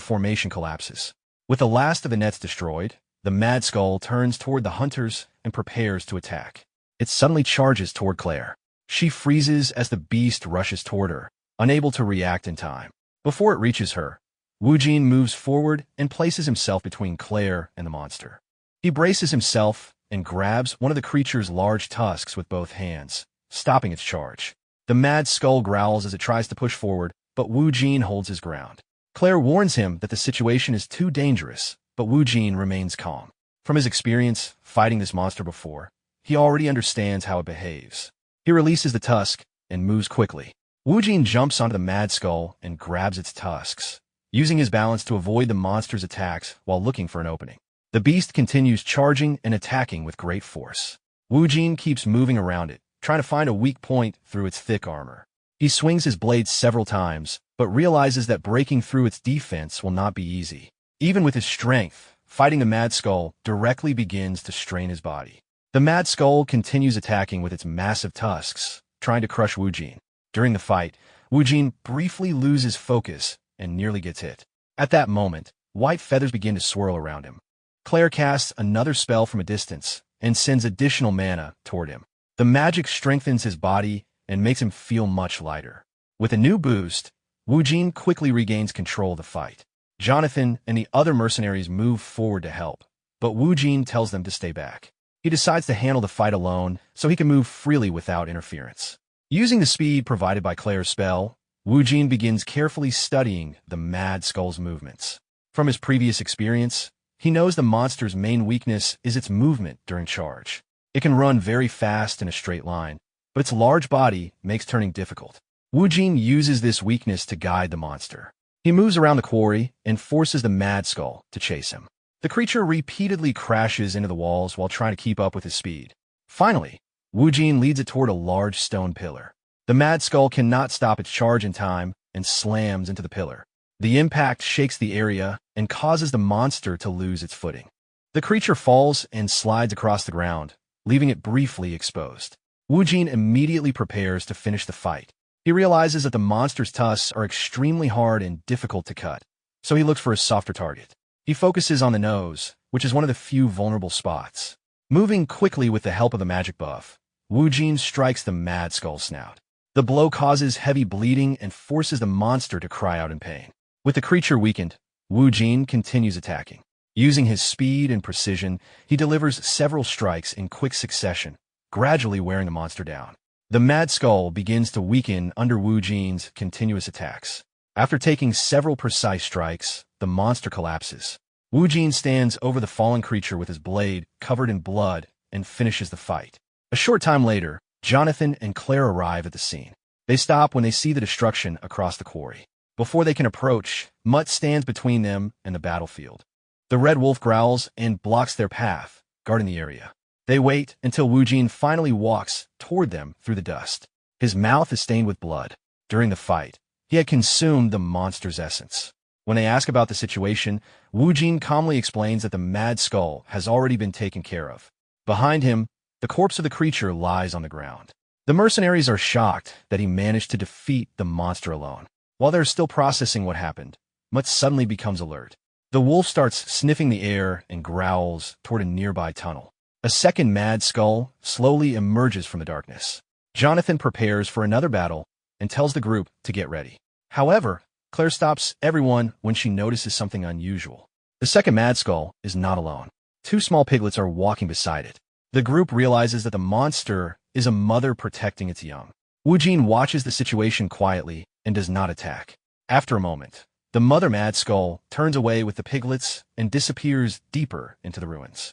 formation collapses. With the last of the nets destroyed, the Mad Skull turns toward the hunters and prepares to attack. It suddenly charges toward Claire. She freezes as the beast rushes toward her, unable to react in time. Before it reaches her, Wu Jin moves forward and places himself between Claire and the monster. He braces himself and grabs one of the creature's large tusks with both hands, stopping its charge. The Mad Skull growls as it tries to push forward, but Wu Jin holds his ground. Claire warns him that the situation is too dangerous, but Wu Jin remains calm. From his experience fighting this monster before, he already understands how it behaves. He releases the tusk and moves quickly. Wu Jin jumps onto the Mad Skull and grabs its tusks. using his balance to avoid the monster's attacks while looking for an opening. The beast continues charging and attacking with great force. Wu Jin keeps moving around it, trying to find a weak point through its thick armor. He swings his blade several times, but realizes that breaking through its defense will not be easy. Even with his strength, fighting the Mad Skull directly begins to strain his body. The Mad Skull continues attacking with its massive tusks, trying to crush Wu Jin. During the fight, Wu Jin briefly loses focus and nearly gets hit. At that moment, white feathers begin to swirl around him. Claire casts another spell from a distance and sends additional mana toward him. The magic strengthens his body and makes him feel much lighter. With a new boost, Wu Jin quickly regains control of the fight. Jonathan and the other mercenaries move forward to help, but Wu Jin tells them to stay back. He decides to handle the fight alone so he can move freely without interference. Using the speed provided by Claire's spell, Wu Jin begins carefully studying the Mad Skull's movements. From his previous experience, he knows the monster's main weakness is its movement during charge. It can run very fast in a straight line, but its large body makes turning difficult. Wu Jin uses this weakness to guide the monster. He moves around the quarry and forces the Mad Skull to chase him. The creature repeatedly crashes into the walls while trying to keep up with his speed. Finally, Wu Jin leads it toward a large stone pillar. The Mad Skull cannot stop its charge in time and slams into the pillar. The impact shakes the area and causes the monster to lose its footing. The creature falls and slides across the ground, leaving it briefly exposed. Wu Jin immediately prepares to finish the fight. He realizes that the monster's tusks are extremely hard and difficult to cut, so he looks for a softer target. He focuses on the nose, which is one of the few vulnerable spots. Moving quickly with the help of the magic buff, Wu Jin strikes the Mad Skull's snout. The blow causes heavy bleeding and forces the monster to cry out in pain. With the creature weakened, Wu Jin continues attacking. Using his speed and precision, he delivers several strikes in quick succession, gradually wearing the monster down. The Mad Skull begins to weaken under Wu Jin's continuous attacks. After taking several precise strikes, the monster collapses. Wu Jin stands over the fallen creature with his blade covered in blood and finishes the fight. A short time later, Jonathan and Claire arrive at the scene. They stop when they see the destruction across the quarry. Before they can approach, Mutt stands between them and the battlefield. The red wolf growls and blocks their path, guarding the area. They wait until Wu Jin finally walks toward them through the dust. His mouth is stained with blood. During the fight, he had consumed the monster's essence. When they ask about the situation, Wu Jin calmly explains that the Mad Skull has already been taken care of. Behind him, the corpse of the creature lies on the ground. The mercenaries are shocked that he managed to defeat the monster alone. While they're still processing what happened, Mutt suddenly becomes alert. The wolf starts sniffing the air and growls toward a nearby tunnel. A second Mad Skull slowly emerges from the darkness. Jonathan prepares for another battle and tells the group to get ready. However, Claire stops everyone when she notices something unusual. The second Mad Skull is not alone. Two small piglets are walking beside it. The group realizes that the monster is a mother protecting its young. Wu Jin watches the situation quietly and does not attack. After a moment, the mother Mad Skull turns away with the piglets and disappears deeper into the ruins.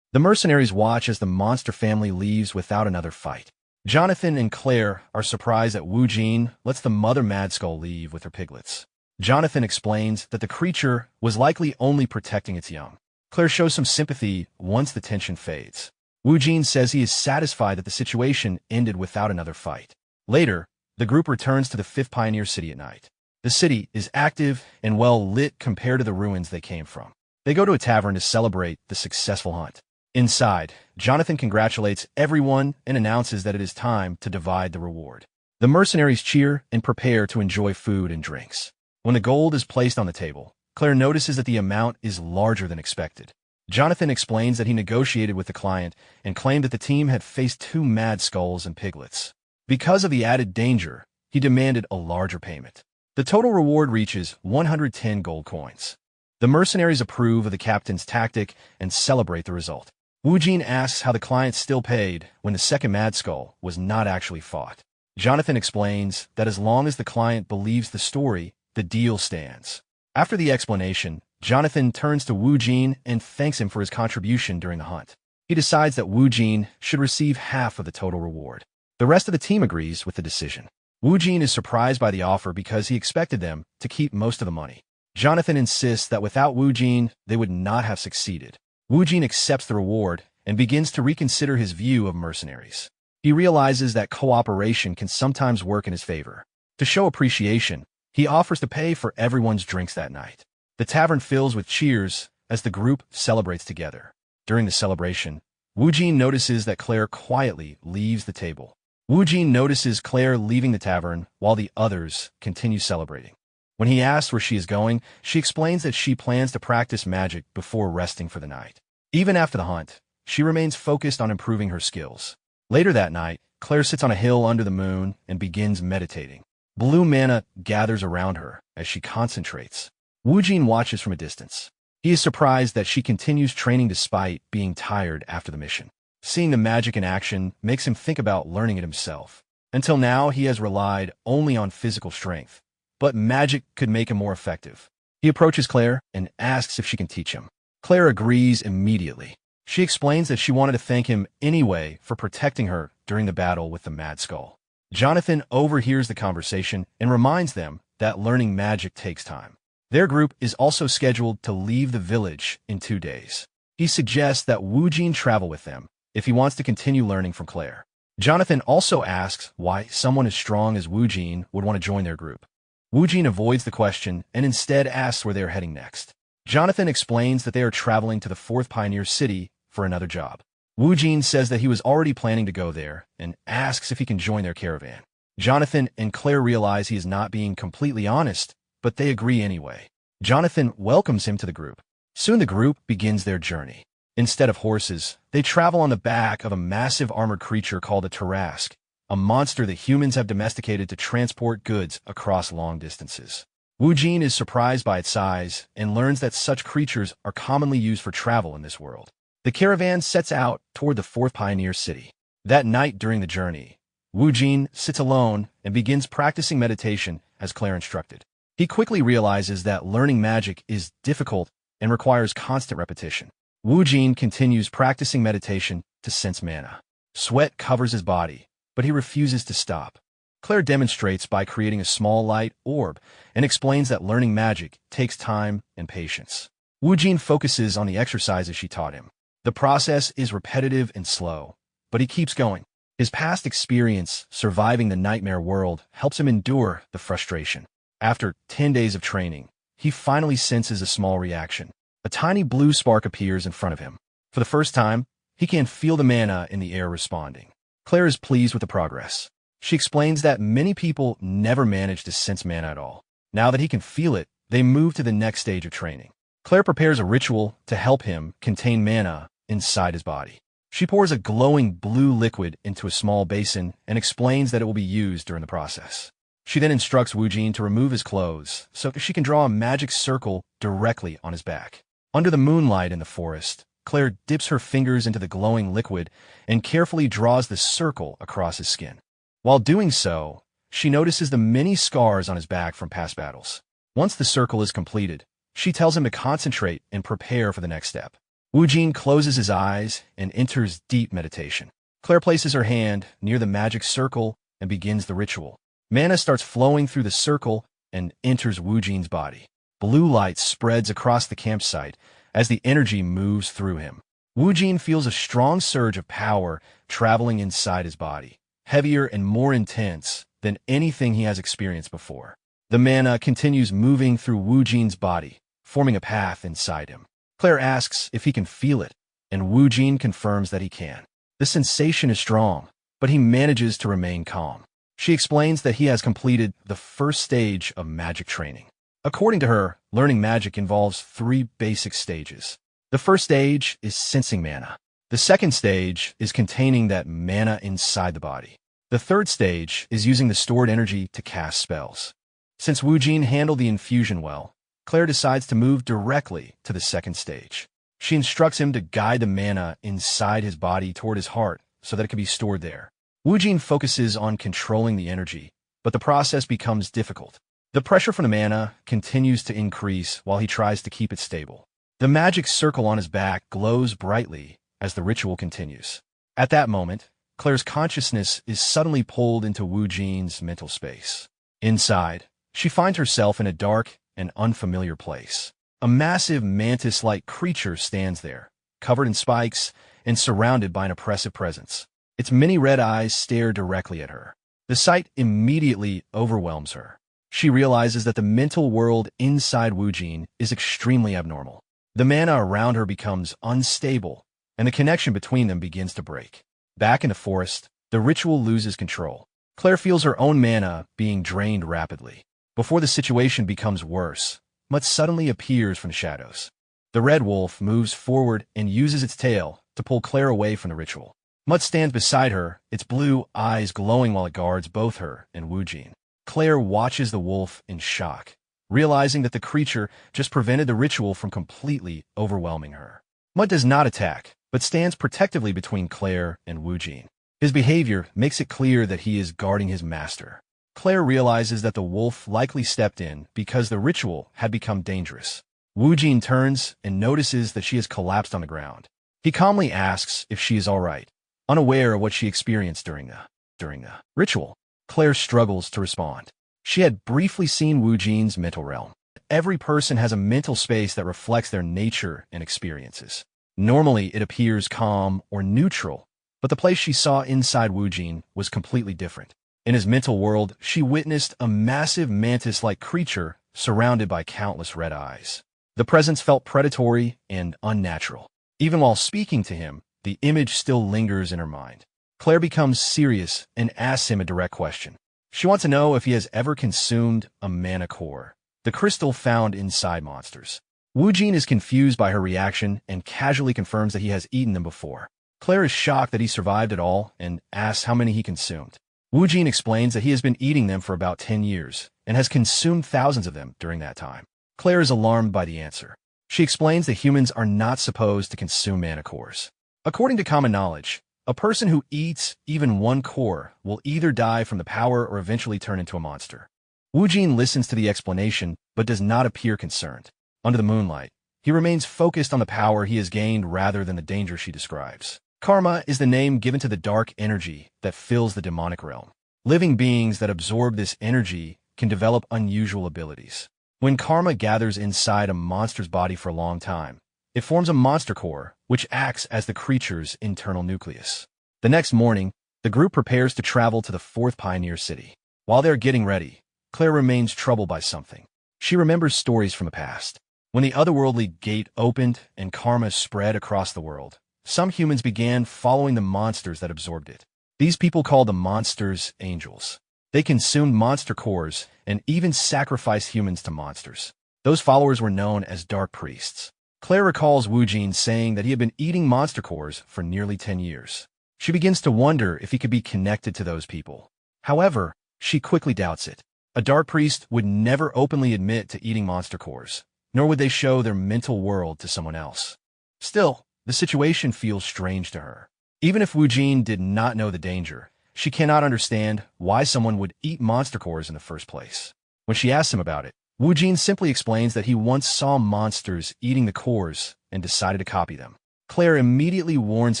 The mercenaries watch as the monster family leaves without another fight. Jonathan and Claire are surprised that Wu Jin lets the mother Mad Skull leave with her piglets. Jonathan explains that the creature was likely only protecting its young. Claire shows some sympathy once the tension fades. Wu Jin says he is satisfied that the situation ended without another fight. Later, the group returns to the 5th Pioneer City at night. The city is active and well lit compared to the ruins they came from. They go to a tavern to celebrate the successful hunt. Inside, Jonathan congratulates everyone and announces that it is time to divide the reward. The mercenaries cheer and prepare to enjoy food and drinks. When the gold is placed on the table, Claire notices that the amount is larger than expected. Jonathan explains that he negotiated with the client and claimed that the team had faced 2 Mad Skulls and piglets. Because of the added danger, he demanded a larger payment. The total reward reaches 110 gold coins. The mercenaries approve of the captain's tactic and celebrate the result. Wu Jin asks how the client still paid when the second Mad Skull was not actually fought. Jonathan explains that as long as the client believes the story, the deal stands. After the explanation, Jonathan turns to Wu Jin and thanks him for his contribution during the hunt. He decides that Wu Jin should receive half of the total reward. The rest of the team agrees with the decision. Wu Jin is surprised by the offer because he expected them to keep most of the money. Jonathan insists that without Wu Jin, they would not have succeeded. Wu Jin accepts the reward and begins to reconsider his view of mercenaries. He realizes that cooperation can sometimes work in his favor. To show appreciation, he offers to pay for everyone's drinks that night. The tavern fills with cheers as the group celebrates together. During the celebration, Wu Jin notices that Claire quietly leaves the table. Wu Jin notices Claire leaving the tavern while the others continue celebrating. When he asks where she is going, she explains that she plans to practice magic before resting for the night. Even after the hunt, she remains focused on improving her skills. Later that night, Claire sits on a hill under the moon and begins meditating. Blue mana gathers around her as she concentrates. Wu Jin watches from a distance. He is surprised that she continues training despite being tired after the mission. Seeing the magic in action makes him think about learning it himself. Until now, he has relied only on physical strength, but magic could make him more effective. He approaches Claire and asks if she can teach him. Claire agrees immediately. She explains that she wanted to thank him anyway for protecting her during the battle with the Mad Skull. Jonathan overhears the conversation and reminds them that learning magic takes time. Their group is also scheduled to leave the village in 2 days. He suggests that Wu Jin travel with them if he wants to continue learning from Claire. Jonathan also asks why someone as strong as Wu Jin would want to join their group. Wu Jin avoids the question and instead asks where they are heading next. Jonathan explains that they are traveling to the 4th Pioneer City for another job. Wu Jin says that he was already planning to go there and asks if he can join their caravan. Jonathan and Claire realize he is not being completely honest, but they agree anyway. Jonathan welcomes him to the group. Soon the group begins their journey. Instead of horses, they travel on the back of a massive armored creature called a Tarrasque, a monster that humans have domesticated to transport goods across long distances. Wu Jin is surprised by its size and learns that such creatures are commonly used for travel in this world. The caravan sets out toward the 4th Pioneer City. That night during the journey, Wu Jin sits alone and begins practicing meditation as Claire instructed. He quickly realizes that learning magic is difficult and requires constant repetition. Wu Jin continues practicing meditation to sense mana. Sweat covers his body, but he refuses to stop. Claire demonstrates by creating a small light orb and explains that learning magic takes time and patience. Wu Jin focuses on the exercises she taught him. The process is repetitive and slow, but he keeps going. His past experience surviving the nightmare world helps him endure the frustration. After 10 days of training, he finally senses a small reaction. A tiny blue spark appears in front of him. For the first time, he can feel the mana in the air responding. Claire is pleased with the progress. She explains that many people never manage to sense mana at all. Now that he can feel it, they move to the next stage of training. Claire prepares a ritual to help him contain mana inside his body. She pours a glowing blue liquid into a small basin and explains that it will be used during the process. She then instructs Wu Jin to remove his clothes so she can draw a magic circle directly on his back. Under the moonlight in the forest, Claire dips her fingers into the glowing liquid and carefully draws the circle across his skin. While doing so, she notices the many scars on his back from past battles. Once the circle is completed, she tells him to concentrate and prepare for the next step. Wu Jin closes his eyes and enters deep meditation. Claire places her hand near the magic circle and begins the ritual. Mana starts flowing through the circle and enters Wu Jin's body. Blue light spreads across the campsite as the energy moves through him. Wu Jin feels a strong surge of power traveling inside his body, heavier and more intense than anything he has experienced before. The mana continues moving through Wu Jin's body, forming a path inside him. Claire asks if he can feel it, and Wu Jin confirms that he can. The sensation is strong, but he manages to remain calm. She explains that he has completed the first stage of magic training. According to her, learning magic involves 3 basic stages. The first stage is sensing mana. The second stage is containing that mana inside the body. The third stage is using the stored energy to cast spells. Since Wu Jin handled the infusion well, Claire decides to move directly to the second stage. She instructs him to guide the mana inside his body toward his heart so that it can be stored there. Wu Jin focuses on controlling the energy, but the process becomes difficult. The pressure from the mana continues to increase while he tries to keep it stable. The magic circle on his back glows brightly as the ritual continues. At that moment, Claire's consciousness is suddenly pulled into Wu Jin's mental space. Inside, she finds herself in a dark an unfamiliar place. A massive mantis-like creature stands there, covered in spikes and surrounded by an oppressive presence. Its many red eyes stare directly at her. The sight immediately overwhelms her. She realizes that the mental world inside Woojin is extremely abnormal. The mana around her becomes unstable, and the connection between them begins to break. Back in the forest, the ritual loses control. Claire feels her own mana being drained rapidly. Before the situation becomes worse, Mutt suddenly appears from the shadows. The red wolf moves forward and uses its tail to pull Claire away from the ritual. Mutt stands beside her, its blue eyes glowing while it guards both her and Woojin. Claire watches the wolf in shock, realizing that the creature just prevented the ritual from completely overwhelming her. Mutt does not attack, but stands protectively between Claire and Woojin. His behavior makes it clear that he is guarding his master. Claire realizes that the wolf likely stepped in because the ritual had become dangerous. Woojin turns and notices that she has collapsed on the ground. He calmly asks if she is all right, unaware of what she experienced during the ritual. Claire struggles to respond. She had briefly seen Woojin's mental realm. Every person has a mental space that reflects their nature and experiences. Normally, it appears calm or neutral, but the place she saw inside Woojin was completely different. In his mental world, she witnessed a massive mantis-like creature surrounded by countless red eyes. The presence felt predatory and unnatural. Even while speaking to him, the image still lingers in her mind. Claire becomes serious and asks him a direct question. She wants to know if he has ever consumed a mana core, the crystal found inside monsters. Woojin is confused by her reaction and casually confirms that he has eaten them before. Claire is shocked that he survived at all and asks how many he consumed. Woojin explains that he has been eating them for about 10 years and has consumed thousands of them during that time. Claire is alarmed by the answer. She explains that humans are not supposed to consume mana cores. According to common knowledge, a person who eats even one core will either die from the power or eventually turn into a monster. Woojin listens to the explanation but does not appear concerned. Under the moonlight, he remains focused on the power he has gained rather than the danger she describes. Karma is the name given to the dark energy that fills the demonic realm. Living beings that absorb this energy can develop unusual abilities. When karma gathers inside a monster's body for a long time, it forms a monster core, which acts as the creature's internal nucleus. The next morning, the group prepares to travel to the fourth pioneer city. While they're getting ready, Claire remains troubled by something. She remembers stories from the past. When the otherworldly gate opened and karma spread across the world, some humans began following the monsters that absorbed it. These people called the monsters angels. They consumed monster cores and even sacrificed humans to monsters. Those followers were known as dark priests. Claire recalls Woojin saying that he had been eating monster cores for nearly 10 years. She begins to wonder if he could be connected to those people. However, she quickly doubts it. A dark priest would never openly admit to eating monster cores, nor would they show their mental world to someone else. Still, the situation feels strange to her. Even if Woojin did not know the danger, she cannot understand why someone would eat monster cores in the first place. When she asks him about it, Woojin simply explains that he once saw monsters eating the cores and decided to copy them. Claire immediately warns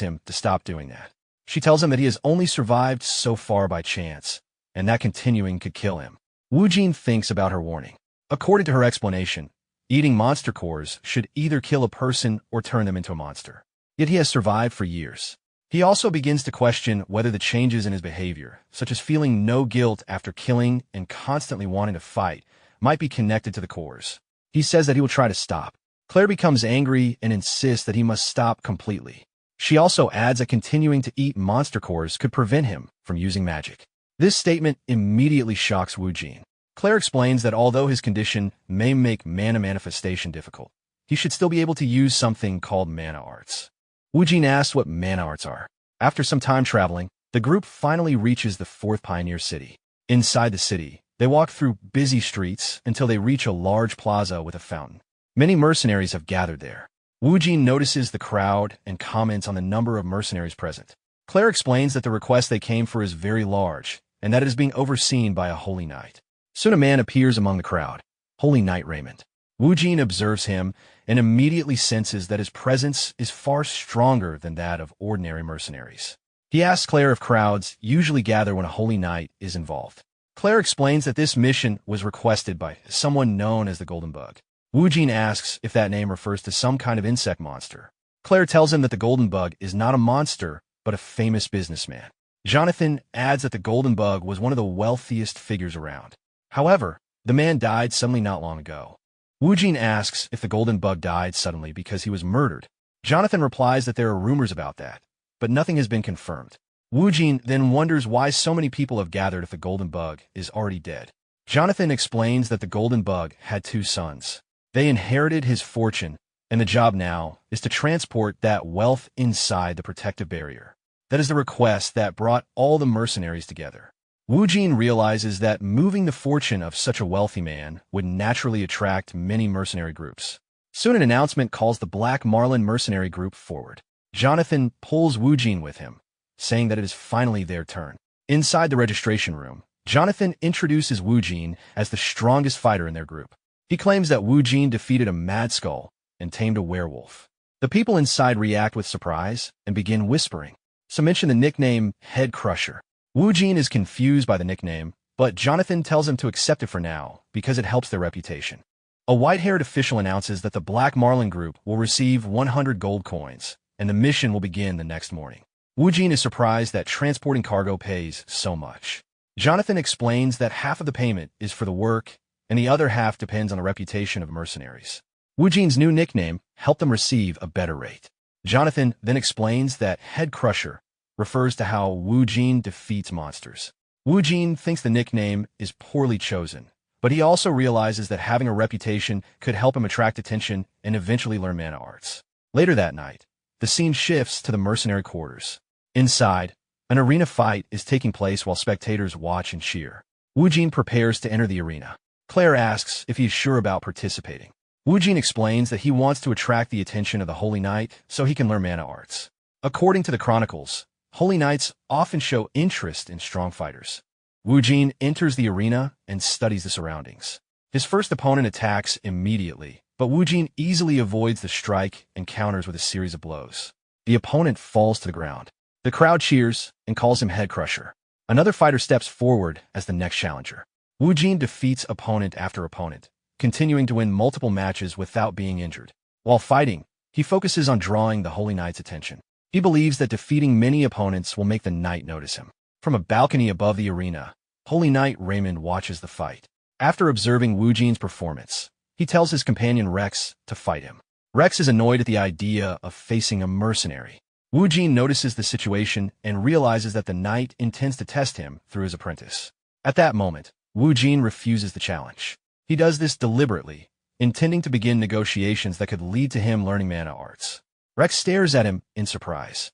him to stop doing that. She tells him that he has only survived so far by chance, and that continuing could kill him. Woojin thinks about her warning. According to her explanation, eating monster cores should either kill a person or turn them into a monster. Yet he has survived for years. He also begins to question whether the changes in his behavior, such as feeling no guilt after killing and constantly wanting to fight, might be connected to the cores. He says that he will try to stop. Claire becomes angry and insists that he must stop completely. She also adds that continuing to eat monster cores could prevent him from using magic. This statement immediately shocks Woojin. Claire explains that although his condition may make mana manifestation difficult, he should still be able to use something called mana arts. Woojin asks what mana arts are. After some time traveling, the group finally reaches the fourth pioneer city. Inside the city, they walk through busy streets until they reach a large plaza with a fountain. Many mercenaries have gathered there. Woojin notices the crowd and comments on the number of mercenaries present. Claire explains that the request they came for is very large, and that it is being overseen by a holy knight. Soon a man appears among the crowd, Holy Knight Raymond. Woojin observes him and immediately senses that his presence is far stronger than that of ordinary mercenaries. He asks Claire if crowds usually gather when a holy knight is involved. Claire explains that this mission was requested by someone known as the Golden Bug. Wu Jin asks if that name refers to some kind of insect monster. Claire tells him that the Golden Bug is not a monster, but a famous businessman. Jonathan adds that the Golden Bug was one of the wealthiest figures around. However, the man died suddenly not long ago. Wu Jin asks if the Golden Bug died suddenly because he was murdered. Jonathan replies that there are rumors about that, but nothing has been confirmed. Wu Jin then wonders why so many people have gathered if the Golden Bug is already dead. Jonathan explains that the Golden Bug had 2 sons. They inherited his fortune, and the job now is to transport that wealth inside the protective barrier. That is the request that brought all the mercenaries together. Wu Jin realizes that moving the fortune of such a wealthy man would naturally attract many mercenary groups. Soon an announcement calls the Black Marlin mercenary group forward. Jonathan pulls Wu Jin with him, saying that it is finally their turn. Inside the registration room, Jonathan introduces Wu Jin as the strongest fighter in their group. He claims that Wu Jin defeated a mad skull and tamed a werewolf. The people inside react with surprise and begin whispering. Some mention the nickname Head Crusher. Wu Jin is confused by the nickname, but Jonathan tells him to accept it for now because it helps their reputation. A white-haired official announces that the Black Marlin group will receive 100 gold coins, and the mission will begin the next morning. Wu Jin is surprised that transporting cargo pays so much. Jonathan explains that half of the payment is for the work, and the other half depends on the reputation of mercenaries. Wu Jin's new nickname helped them receive a better rate. Jonathan then explains that Head Crusher refers to how Wu Jin defeats monsters. Wu Jin thinks the nickname is poorly chosen, but he also realizes that having a reputation could help him attract attention and eventually learn mana arts. Later that night, the scene shifts to the mercenary quarters. Inside, an arena fight is taking place while spectators watch and cheer. Wu Jin prepares to enter the arena. Claire asks if he is sure about participating. Wu Jin explains that he wants to attract the attention of the Holy Knight so he can learn mana arts. According to the chronicles, Holy Knights often show interest in strong fighters. Wu Jin enters the arena and studies the surroundings. His first opponent attacks immediately, but Wu Jin easily avoids the strike and counters with a series of blows. The opponent falls to the ground. The crowd cheers and calls him Head Crusher. Another fighter steps forward as the next challenger. Wu Jin defeats opponent after opponent, continuing to win multiple matches without being injured. While fighting, he focuses on drawing the Holy Knight's attention. He believes that defeating many opponents will make the Knight notice him. From a balcony above the arena, Holy Knight Raymond watches the fight. After observing Wu Jin's performance, he tells his companion Rex to fight him. Rex is annoyed at the idea of facing a mercenary. Wu Jin notices the situation and realizes that the Knight intends to test him through his apprentice. At that moment, Wu Jin refuses the challenge. He does this deliberately, intending to begin negotiations that could lead to him learning mana arts. Rex stares at him in surprise.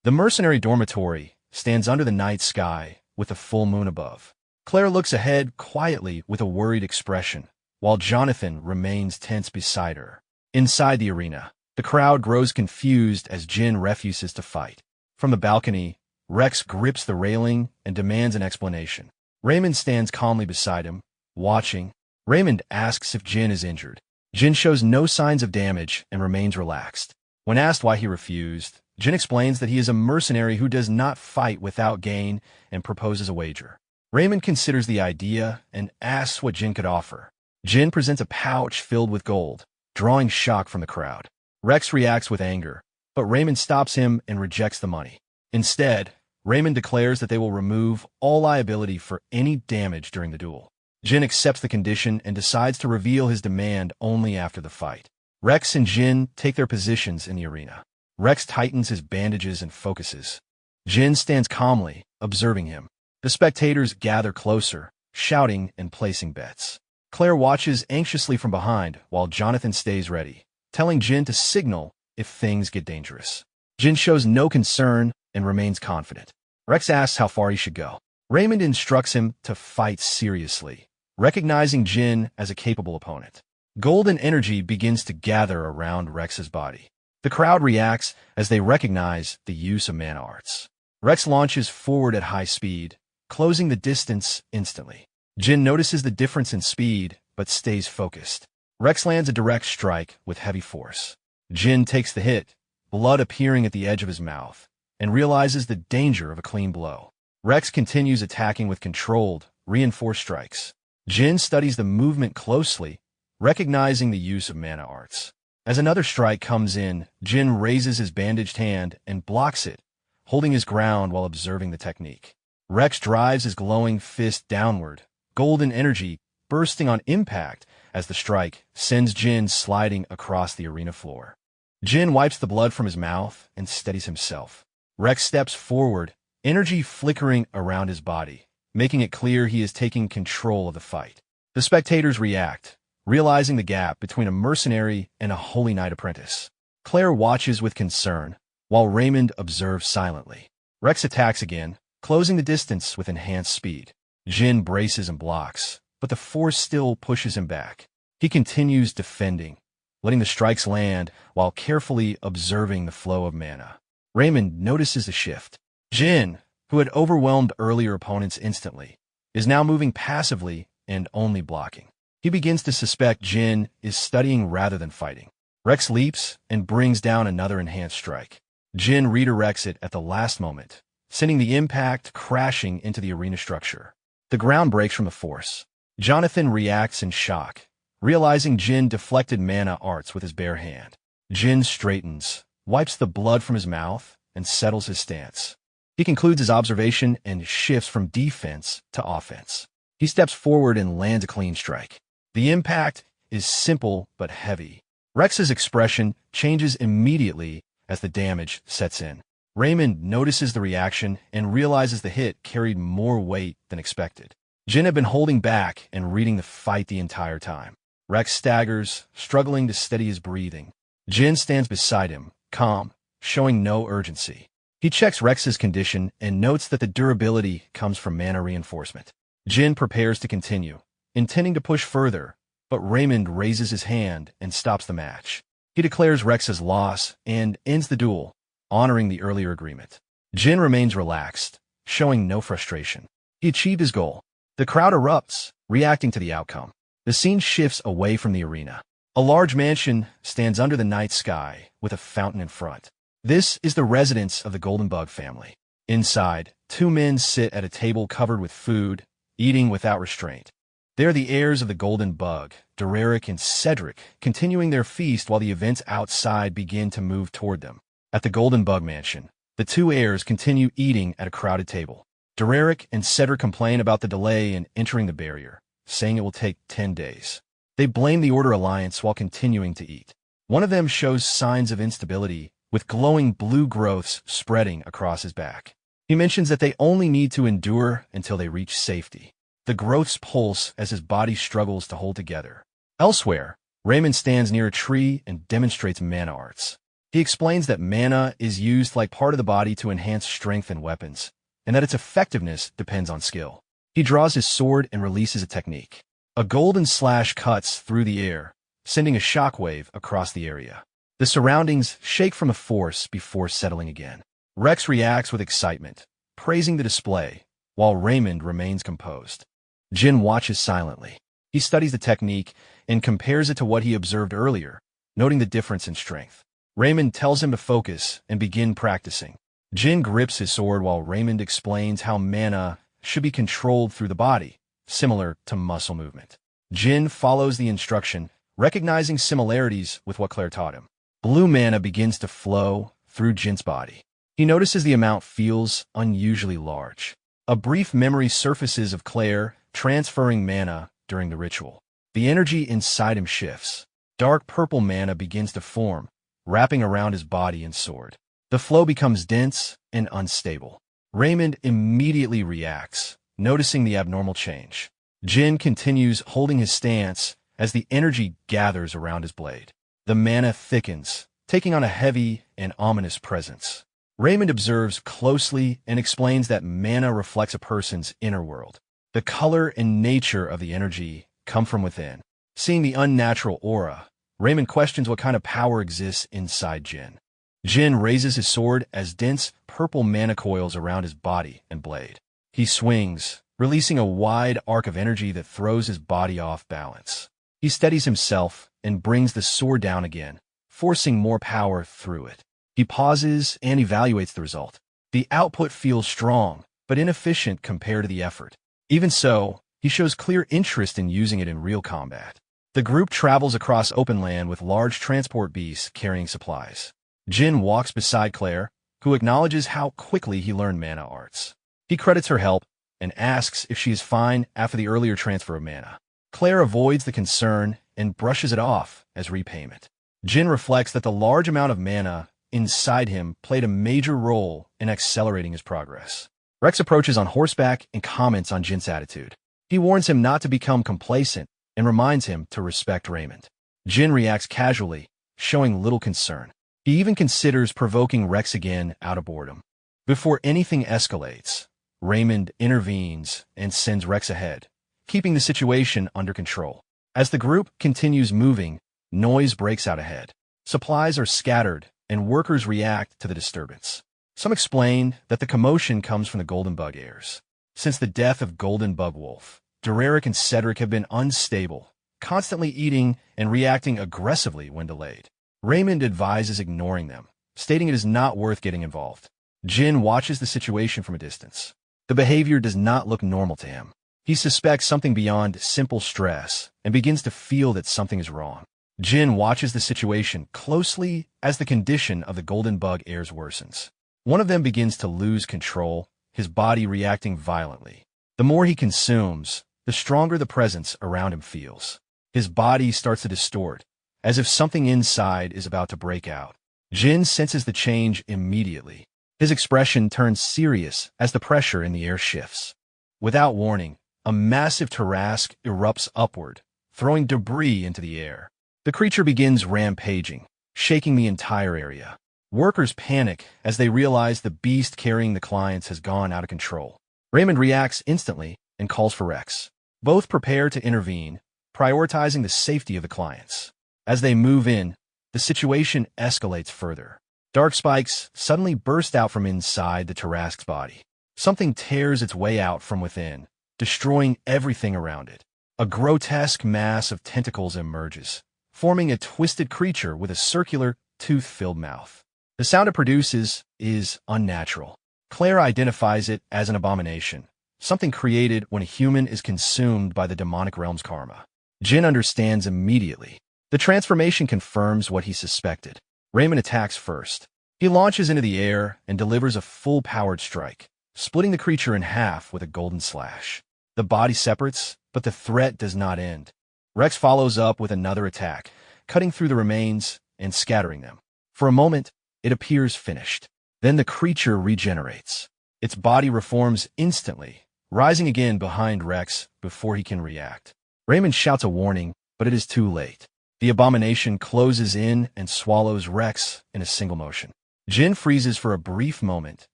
The mercenary dormitory stands under the night sky with the full moon above. Claire looks ahead quietly with a worried expression, while Jonathan remains tense beside her. Inside the arena, the crowd grows confused as Jin refuses to fight. From the balcony, Rex grips the railing and demands an explanation. Raymond stands calmly beside him, watching. Raymond asks if Jin is injured. Jin shows no signs of damage and remains relaxed. When asked why he refused, Jin explains that he is a mercenary who does not fight without gain and proposes a wager. Raymond considers the idea and asks what Jin could offer. Jin presents a pouch filled with gold, drawing shock from the crowd. Rex reacts with anger, but Raymond stops him and rejects the money. Instead, Raymond declares that they will remove all liability for any damage during the duel. Jin accepts the condition and decides to reveal his demand only after the fight. Rex and Jin take their positions in the arena. Rex tightens his bandages and focuses. Jin stands calmly, observing him. The spectators gather closer, shouting and placing bets. Claire watches anxiously from behind while Jonathan stays ready, telling Jin to signal if things get dangerous. Jin shows no concern and remains confident. Rex asks how far he should go. Raymond instructs him to fight seriously, recognizing Jin as a capable opponent. Golden energy begins to gather around Rex's body. The crowd reacts as they recognize the use of mana arts. Rex launches forward at high speed, closing the distance instantly. Jin notices the difference in speed, but stays focused. Rex lands a direct strike with heavy force. Jin takes the hit, blood appearing at the edge of his mouth, and realizes the danger of a clean blow. Rex continues attacking with controlled, reinforce strikes. Jin studies the movement closely, recognizing the use of mana arts. As another strike comes in, Jin raises his bandaged hand and blocks it, holding his ground while observing the technique. Rex drives his glowing fist downward, golden energy bursting on impact as the strike sends Jin sliding across the arena floor. Jin wipes the blood from his mouth and steadies himself. Rex steps forward, energy flickering around his body, making it clear he is taking control of the fight. The spectators react, realizing the gap between a mercenary and a Holy Knight apprentice. Claire watches with concern, while Raymond observes silently. Rex attacks again, closing the distance with enhanced speed. Jin braces and blocks, but the force still pushes him back. He continues defending, letting the strikes land while carefully observing the flow of mana. Raymond notices the shift. Jin, who had overwhelmed earlier opponents instantly, is now moving passively and only blocking. He begins to suspect Jin is studying rather than fighting. Rex leaps and brings down another enhanced strike. Jin redirects it at the last moment, sending the impact crashing into the arena structure. The ground breaks from the force. Jonathan reacts in shock, realizing Jin deflected mana arts with his bare hand. Jin straightens, wipes the blood from his mouth, and settles his stance. He concludes his observation and shifts from defense to offense. He steps forward and lands a clean strike. The impact is simple but heavy. Rex's expression changes immediately as the damage sets in. Raymond notices the reaction and realizes the hit carried more weight than expected. Jin had been holding back and reading the fight the entire time. Rex staggers, struggling to steady his breathing. Jin stands beside him, calm, showing no urgency. He checks Rex's condition and notes that the durability comes from mana reinforcement. Jin prepares to continue, intending to push further, but Raymond raises his hand and stops the match. He declares Rex's loss and ends the duel, honoring the earlier agreement. Jin remains relaxed, showing no frustration. He achieved his goal. The crowd erupts, reacting to the outcome. The scene shifts away from the arena. A large mansion stands under the night sky with a fountain in front. This is the residence of the Golden Bug family. Inside, two men sit at a table covered with food, eating without restraint. They are the heirs of the Golden Bug, Dronzer and Cedric, continuing their feast while the events outside begin to move toward them. At the Golden Bug mansion, the two heirs continue eating at a crowded table. Dronzer and Cedric complain about the delay in entering the barrier, saying it will take 10 days. They blame the Order Alliance while continuing to eat. One of them shows signs of instability, with glowing blue growths spreading across his back. He mentions that they only need to endure until they reach safety. The growths pulse as his body struggles to hold together. Elsewhere, Raymond stands near a tree and demonstrates mana arts. He explains that mana is used like part of the body to enhance strength and weapons, and that its effectiveness depends on skill. He draws his sword and releases a technique. A golden slash cuts through the air, sending a shockwave across the area. The surroundings shake from the force before settling again. Rex reacts with excitement, praising the display, while Raymond remains composed. Jin watches silently. He studies the technique and compares it to what he observed earlier, noting the difference in strength. Raymond tells him to focus and begin practicing. Jin grips his sword while Raymond explains how mana should be controlled through the body, similar to muscle movement. Jin follows the instruction, recognizing similarities with what Claire taught him. Blue mana begins to flow through Jin's body. He notices the amount feels unusually large. A brief memory surfaces of Claire transferring mana during the ritual. The energy inside him shifts. Dark purple mana begins to form, wrapping around his body and sword. The flow becomes dense and unstable. Raymond immediately reacts, noticing the abnormal change. Jin continues holding his stance as the energy gathers around his blade. The mana thickens, taking on a heavy and ominous presence. Raymond observes closely and explains that mana reflects a person's inner world. The color and nature of the energy come from within. Seeing the unnatural aura, Raymond questions what kind of power exists inside Jin. Jin raises his sword as dense purple mana coils around his body and blade. He swings, releasing a wide arc of energy that throws his body off balance. He steadies himself and brings the sword down again, forcing more power through it. He pauses and evaluates the result. The output feels strong, but inefficient compared to the effort. Even so, he shows clear interest in using it in real combat. The group travels across open land with large transport beasts carrying supplies. Jin walks beside Claire, who acknowledges how quickly he learned mana arts. He credits her help and asks if she is fine after the earlier transfer of mana. Claire avoids the concern and brushes it off as repayment. Jin reflects that the large amount of mana inside him played a major role in accelerating his progress. Rex approaches on horseback and comments on Jin's attitude. He warns him not to become complacent and reminds him to respect Raymond. Jin reacts casually, showing little concern. He even considers provoking Rex again out of boredom. Before anything escalates, Raymond intervenes and sends Rex ahead, keeping the situation under control. As the group continues moving, noise breaks out ahead. Supplies are scattered, and workers react to the disturbance. Some explain that the commotion comes from the Golden Bug heirs. Since the death of Golden Bug Wolf, Dereric and Cedric have been unstable, constantly eating and reacting aggressively when delayed. Raymond advises ignoring them, stating it is not worth getting involved. Jin watches the situation from a distance. The behavior does not look normal to him. He suspects something beyond simple stress and begins to feel that something is wrong. Jin watches the situation closely as the condition of the Golden Bug heirs worsens. One of them begins to lose control, his body reacting violently. The more he consumes, the stronger the presence around him feels. His body starts to distort, as if something inside is about to break out. Jin senses the change immediately. His expression turns serious as the pressure in the air shifts. Without warning, a massive Tarrasque erupts upward, throwing debris into the air. The creature begins rampaging, shaking the entire area. Workers panic as they realize the beast carrying the clients has gone out of control. Raymond reacts instantly and calls for Rex. Both prepare to intervene, prioritizing the safety of the clients. As they move in, the situation escalates further. Dark spikes suddenly burst out from inside the Tarrasque's body. Something tears its way out from within, destroying everything around it. A grotesque mass of tentacles emerges, forming a twisted creature with a circular, tooth-filled mouth. The sound it produces is unnatural. Claire identifies it as an abomination, something created when a human is consumed by the demonic realm's karma. Jin understands immediately. The transformation confirms what he suspected. Raymond attacks first. He launches into the air and delivers a full-powered strike, splitting the creature in half with a golden slash. The body separates, but the threat does not end. Rex follows up with another attack, cutting through the remains and scattering them. For a moment, it appears finished. Then the creature regenerates. Its body reforms instantly, rising again behind Rex before he can react. Raymond shouts a warning, but it is too late. The abomination closes in and swallows Rex in a single motion. Jin freezes for a brief moment,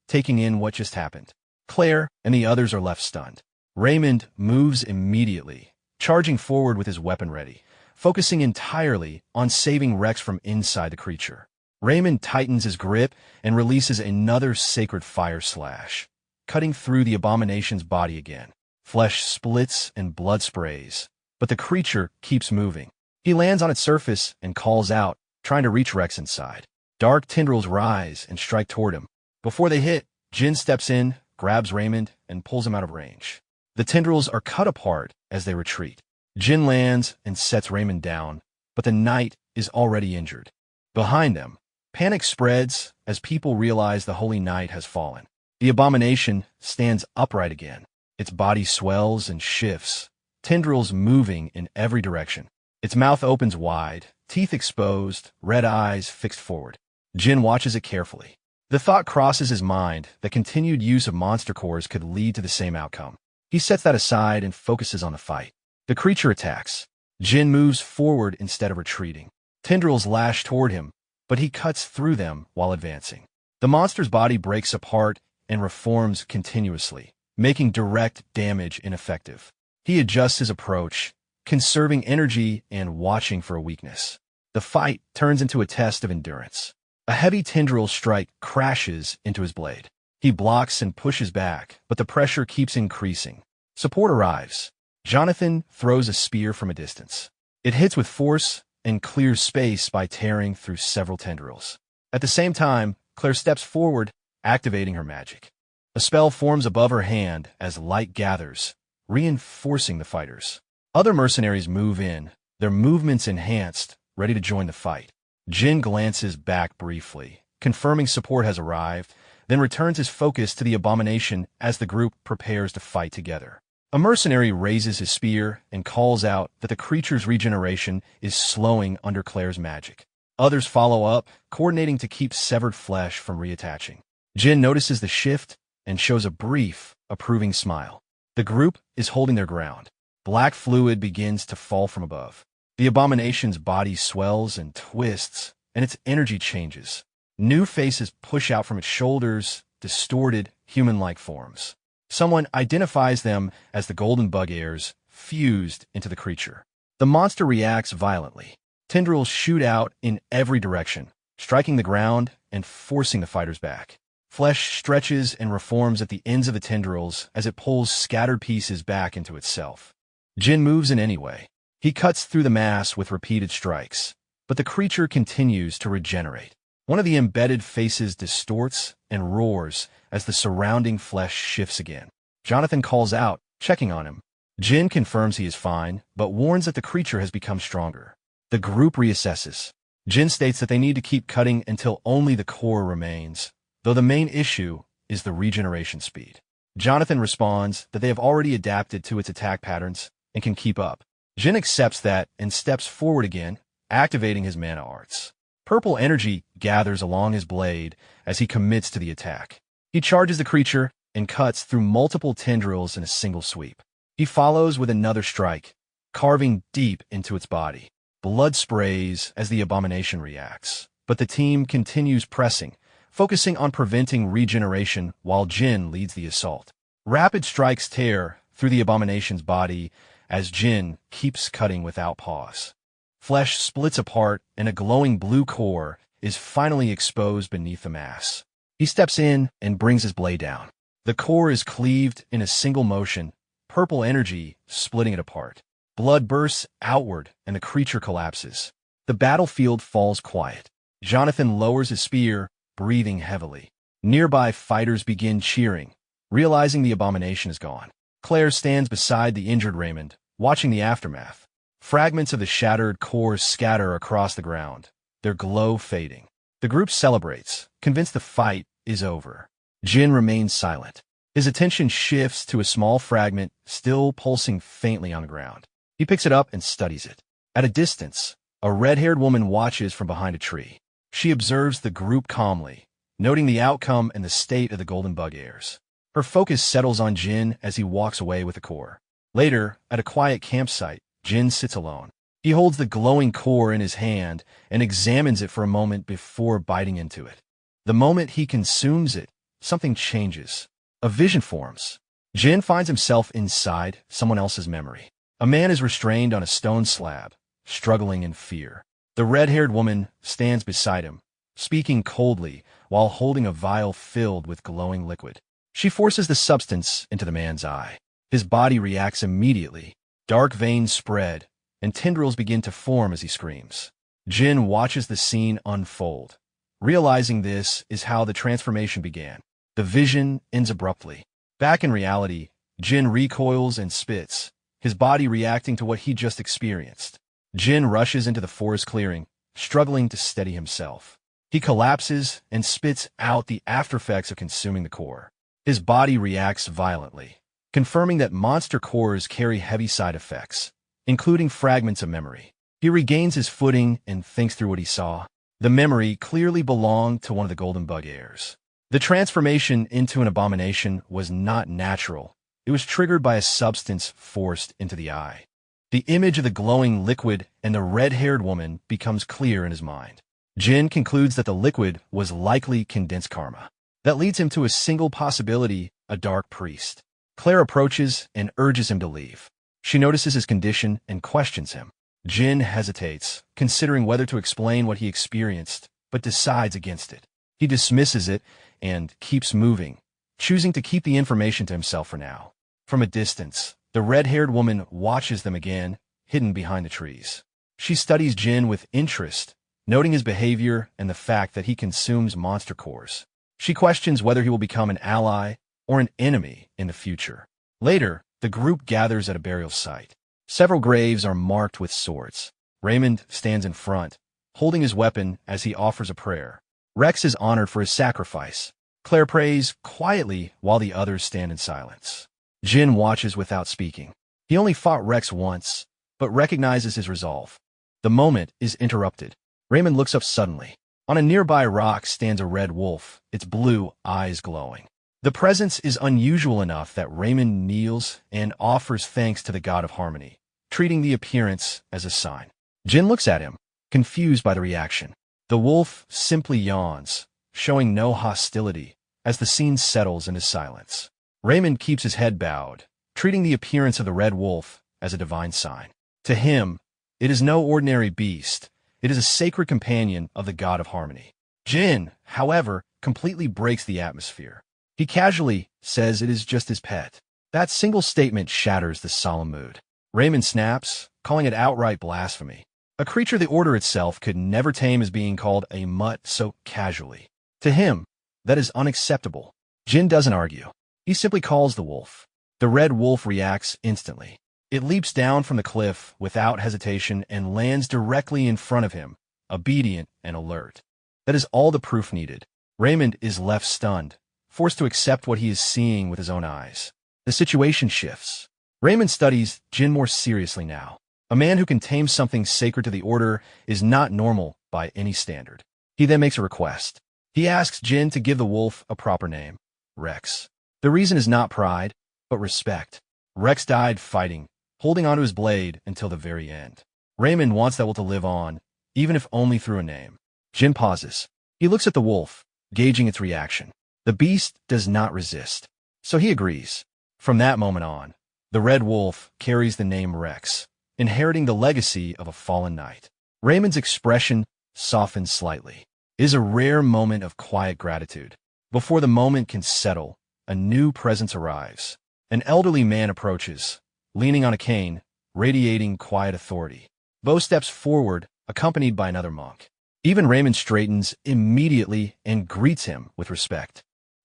taking in what just happened. Claire and the others are left stunned. Raymond moves immediately, charging forward with his weapon ready, focusing entirely on saving Rex from inside the creature. Raymond tightens his grip and releases another sacred fire slash, cutting through the abomination's body again. Flesh splits and blood sprays, but the creature keeps moving. He lands on its surface and calls out, trying to reach Rex inside. Dark tendrils rise and strike toward him. Before they hit, Jin steps in, grabs Raymond, and pulls him out of range. The tendrils are cut apart as they retreat. Jin lands and sets Raymond down, but the knight is already injured. Behind them, panic spreads as people realize the Holy Knight has fallen. The abomination stands upright again. Its body swells and shifts, tendrils moving in every direction. Its mouth opens wide, teeth exposed, red eyes fixed forward. Jin watches it carefully. The thought crosses his mind that continued use of monster cores could lead to the same outcome. He sets that aside and focuses on the fight. The creature attacks. Jin moves forward instead of retreating. Tendrils lash toward him, but he cuts through them while advancing. The monster's body breaks apart and reforms continuously, making direct damage ineffective. He adjusts his approach, conserving energy and watching for a weakness. The fight turns into a test of endurance. A heavy tendril strike crashes into his blade. He blocks and pushes back, but the pressure keeps increasing. Support arrives. Jonathan throws a spear from a distance. It hits with force and clears space by tearing through several tendrils. At the same time, Claire steps forward, activating her magic. A spell forms above her hand as light gathers, reinforcing the fighters. Other mercenaries move in, their movements enhanced, ready to join the fight. Jin glances back briefly, confirming support has arrived, then returns his focus to the abomination as the group prepares to fight together. A mercenary raises his spear and calls out that the creature's regeneration is slowing under Claire's magic. Others follow up, coordinating to keep severed flesh from reattaching. Jin notices the shift and shows a brief, approving smile. The group is holding their ground. Black fluid begins to fall from above. The abomination's body swells and twists, and its energy changes. New faces push out from its shoulders, distorted, human-like forms. Someone identifies them as the golden bug heirs, fused into the creature. The monster reacts violently. Tendrils shoot out in every direction, striking the ground and forcing the fighters back. Flesh stretches and reforms at the ends of the tendrils as it pulls scattered pieces back into itself. Jin moves in any way. He cuts through the mass with repeated strikes, but the creature continues to regenerate. One of the embedded faces distorts and roars as the surrounding flesh shifts again. Jonathan calls out, checking on him. Jin confirms he is fine, but warns that the creature has become stronger. The group reassesses. Jin states that they need to keep cutting until only the core remains, though the main issue is the regeneration speed. Jonathan responds that they have already adapted to its attack patterns and can keep up. Jin accepts that and steps forward again, activating his mana arts. Purple energy gathers along his blade as he commits to the attack. He charges the creature and cuts through multiple tendrils in a single sweep. He follows with another strike, carving deep into its body. Blood sprays as the abomination reacts, but the team continues pressing, focusing on preventing regeneration while Jin leads the assault. Rapid strikes tear through the abomination's body as Jin keeps cutting without pause. Flesh splits apart and a glowing blue core is finally exposed beneath the mass. He steps in and brings his blade down. The core is cleaved in a single motion, purple energy splitting it apart. Blood bursts outward and the creature collapses. The battlefield falls quiet. Jonathan lowers his spear, breathing heavily. Nearby fighters begin cheering, realizing the abomination is gone. Claire stands beside the injured Raymond, watching the aftermath. Fragments of the shattered core scatter across the ground, their glow fading. The group celebrates, convinced the fight is over. Jin remains silent. His attention shifts to a small fragment still pulsing faintly on the ground. He picks it up and studies it. At a distance, a red-haired woman watches from behind a tree. She observes the group calmly, noting the outcome and the state of the golden bug heirs. Her focus settles on Jin as he walks away with the core. Later, at a quiet campsite, Jin sits alone. He holds the glowing core in his hand and examines it for a moment before biting into it. The moment he consumes it, something changes. A vision forms. Jin finds himself inside someone else's memory. A man is restrained on a stone slab, struggling in fear. The red-haired woman stands beside him, speaking coldly while holding a vial filled with glowing liquid. She forces the substance into the man's eye. His body reacts immediately. Dark veins spread, and tendrils begin to form as he screams. Jin watches the scene unfold. Realizing this is how the transformation began. The vision ends abruptly. Back in reality, Jin recoils and spits, his body reacting to what he just experienced. Jin rushes into the forest clearing, struggling to steady himself. He collapses and spits out the aftereffects of consuming the core. His body reacts violently, confirming that monster cores carry heavy side effects, including fragments of memory. He regains his footing and thinks through what he saw. The memory clearly belonged to one of the golden bug heirs. The transformation into an abomination was not natural. It was triggered by a substance forced into the eye. The image of the glowing liquid and the red-haired woman becomes clear in his mind. Jin concludes that the liquid was likely condensed karma. That leads him to a single possibility, a dark priest. Claire approaches and urges him to leave. She notices his condition and questions him. Jin hesitates, considering whether to explain what he experienced, but decides against it. He dismisses it and keeps moving, choosing to keep the information to himself for now. From a distance, the red-haired woman watches them again, hidden behind the trees. She studies Jin with interest, noting his behavior and the fact that he consumes monster cores. She questions whether he will become an ally or an enemy in the future. Later, the group gathers at a burial site. Several graves are marked with swords. Raymond stands in front, holding his weapon as he offers a prayer. Rex is honored for his sacrifice. Claire prays quietly while the others stand in silence. Jin watches without speaking. He only fought Rex once, but recognizes his resolve. The moment is interrupted. Raymond looks up suddenly. On a nearby rock stands a red wolf, its blue eyes glowing. The presence is unusual enough that Raymond kneels and offers thanks to the god of harmony, treating the appearance as a sign. Jin looks at him, confused by the reaction. The wolf simply yawns, showing no hostility, as the scene settles into silence. Raymond keeps his head bowed, treating the appearance of the red wolf as a divine sign. To him, it is no ordinary beast. It is a sacred companion of the god of harmony. Jin, however, completely breaks the atmosphere. He casually says it is just his pet. That single statement shatters the solemn mood. Raymond snaps, calling it outright blasphemy. A creature the order itself could never tame is being called a mutt so casually. To him, that is unacceptable. Jin doesn't argue. He simply calls the wolf. The red wolf reacts instantly. It leaps down from the cliff without hesitation and lands directly in front of him, obedient and alert. That is all the proof needed. Raymond is left stunned, forced to accept what he is seeing with his own eyes. The situation shifts. Raymond studies Jin more seriously now. A man who can tame something sacred to the order is not normal by any standard. He then makes a request. He asks Jin to give the wolf a proper name, Rex. The reason is not pride, but respect. Rex died fighting, holding onto his blade until the very end. Raymond wants that wolf to live on, even if only through a name. Jin pauses. He looks at the wolf, gauging its reaction. The beast does not resist, so he agrees. From that moment on, the red wolf carries the name Rex, inheriting the legacy of a fallen knight. Raymond's expression softens slightly. It is a rare moment of quiet gratitude. Before the moment can settle, a new presence arrives. An elderly man approaches, leaning on a cane, radiating quiet authority. Bo steps forward, accompanied by another monk. Even Raymond straightens immediately and greets him with respect.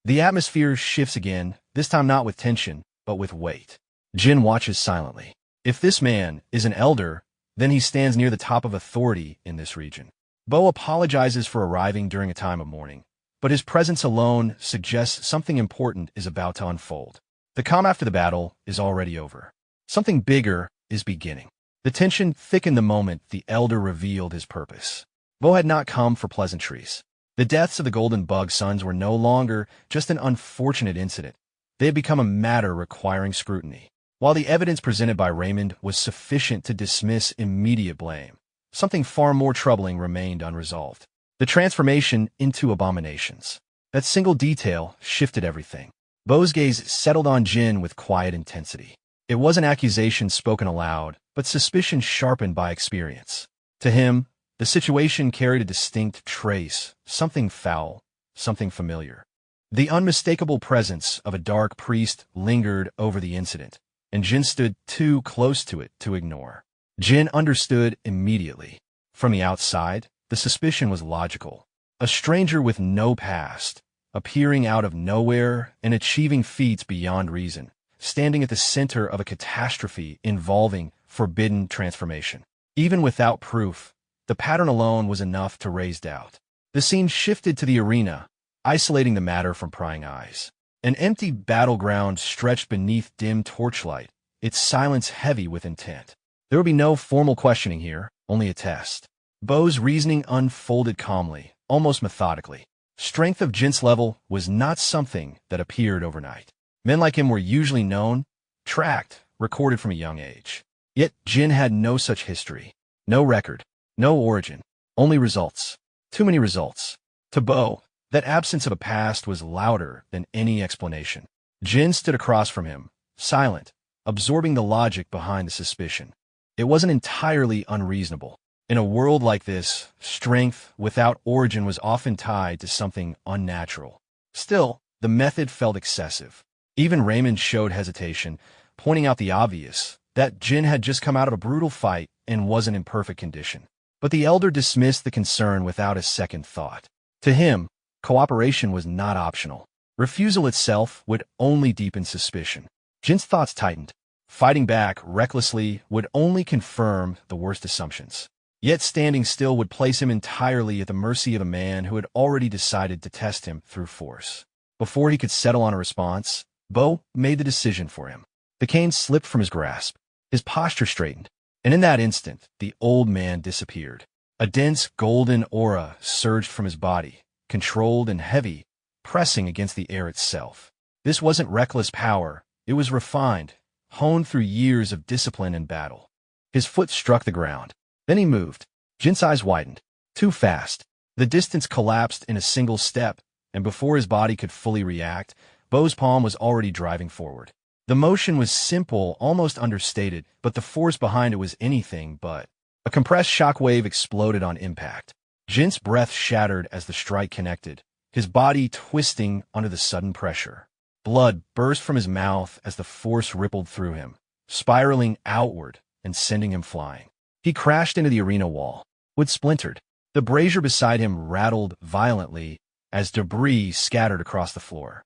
The atmosphere shifts again, this time not with tension, but with weight. Jin watches silently. If this man is an elder, then he stands near the top of authority in this region. Bo apologizes for arriving during a time of mourning, but his presence alone suggests something important is about to unfold. The calm after the battle is already over. Something bigger is beginning. The tension thickened the moment the elder revealed his purpose. Bo had not come for pleasantries. The deaths of the Golden Bug sons were no longer just an unfortunate incident. They had become a matter requiring scrutiny. While the evidence presented by Raymond was sufficient to dismiss immediate blame, something far more troubling remained unresolved. The transformation into abominations. That single detail shifted everything. Bo's gaze settled on Jin with quiet intensity. It wasn't accusation spoken aloud, but suspicion sharpened by experience. To him, the situation carried a distinct trace, something foul, something familiar. The unmistakable presence of a dark priest lingered over the incident, and Jin stood too close to it to ignore. Jin understood immediately. From the outside, the suspicion was logical. A stranger with no past, appearing out of nowhere and achieving feats beyond reason, standing at the center of a catastrophe involving forbidden transformation. Even without proof, the pattern alone was enough to raise doubt. The scene shifted to the arena, isolating the matter from prying eyes. An empty battleground stretched beneath dim torchlight, its silence heavy with intent. There would be no formal questioning here, only a test. Bo's reasoning unfolded calmly, almost methodically. Strength of Jin's level was not something that appeared overnight. Men like him were usually known, tracked, recorded from a young age. Yet Jin had no such history. No record. No origin. Only results. Too many results. To Bo, that absence of a past was louder than any explanation. Jin stood across from him, silent, absorbing the logic behind the suspicion. It wasn't entirely unreasonable. In a world like this, strength without origin was often tied to something unnatural. Still, the method felt excessive. Even Raymond showed hesitation, pointing out the obvious, that Jin had just come out of a brutal fight and wasn't in perfect condition. But the elder dismissed the concern without a second thought. To him, cooperation was not optional. Refusal itself would only deepen suspicion. Jin's thoughts tightened. Fighting back recklessly would only confirm the worst assumptions. Yet standing still would place him entirely at the mercy of a man who had already decided to test him through force. Before he could settle on a response, Bo made the decision for him. The cane slipped from his grasp. His posture straightened, and in that instant, the old man disappeared. A dense golden aura surged from his body, controlled and heavy, pressing against the air itself. This wasn't reckless power. It was refined, honed through years of discipline and battle. His foot struck the ground. Then he moved. Jin's eyes widened. Too fast. The distance collapsed in a single step, and before his body could fully react, Bo's palm was already driving forward. The motion was simple, almost understated, but the force behind it was anything but. A compressed shockwave exploded on impact. Jin's breath shattered as the strike connected, his body twisting under the sudden pressure. Blood burst from his mouth as the force rippled through him, spiraling outward and sending him flying. He crashed into the arena wall. Wood splintered. The brazier beside him rattled violently as debris scattered across the floor.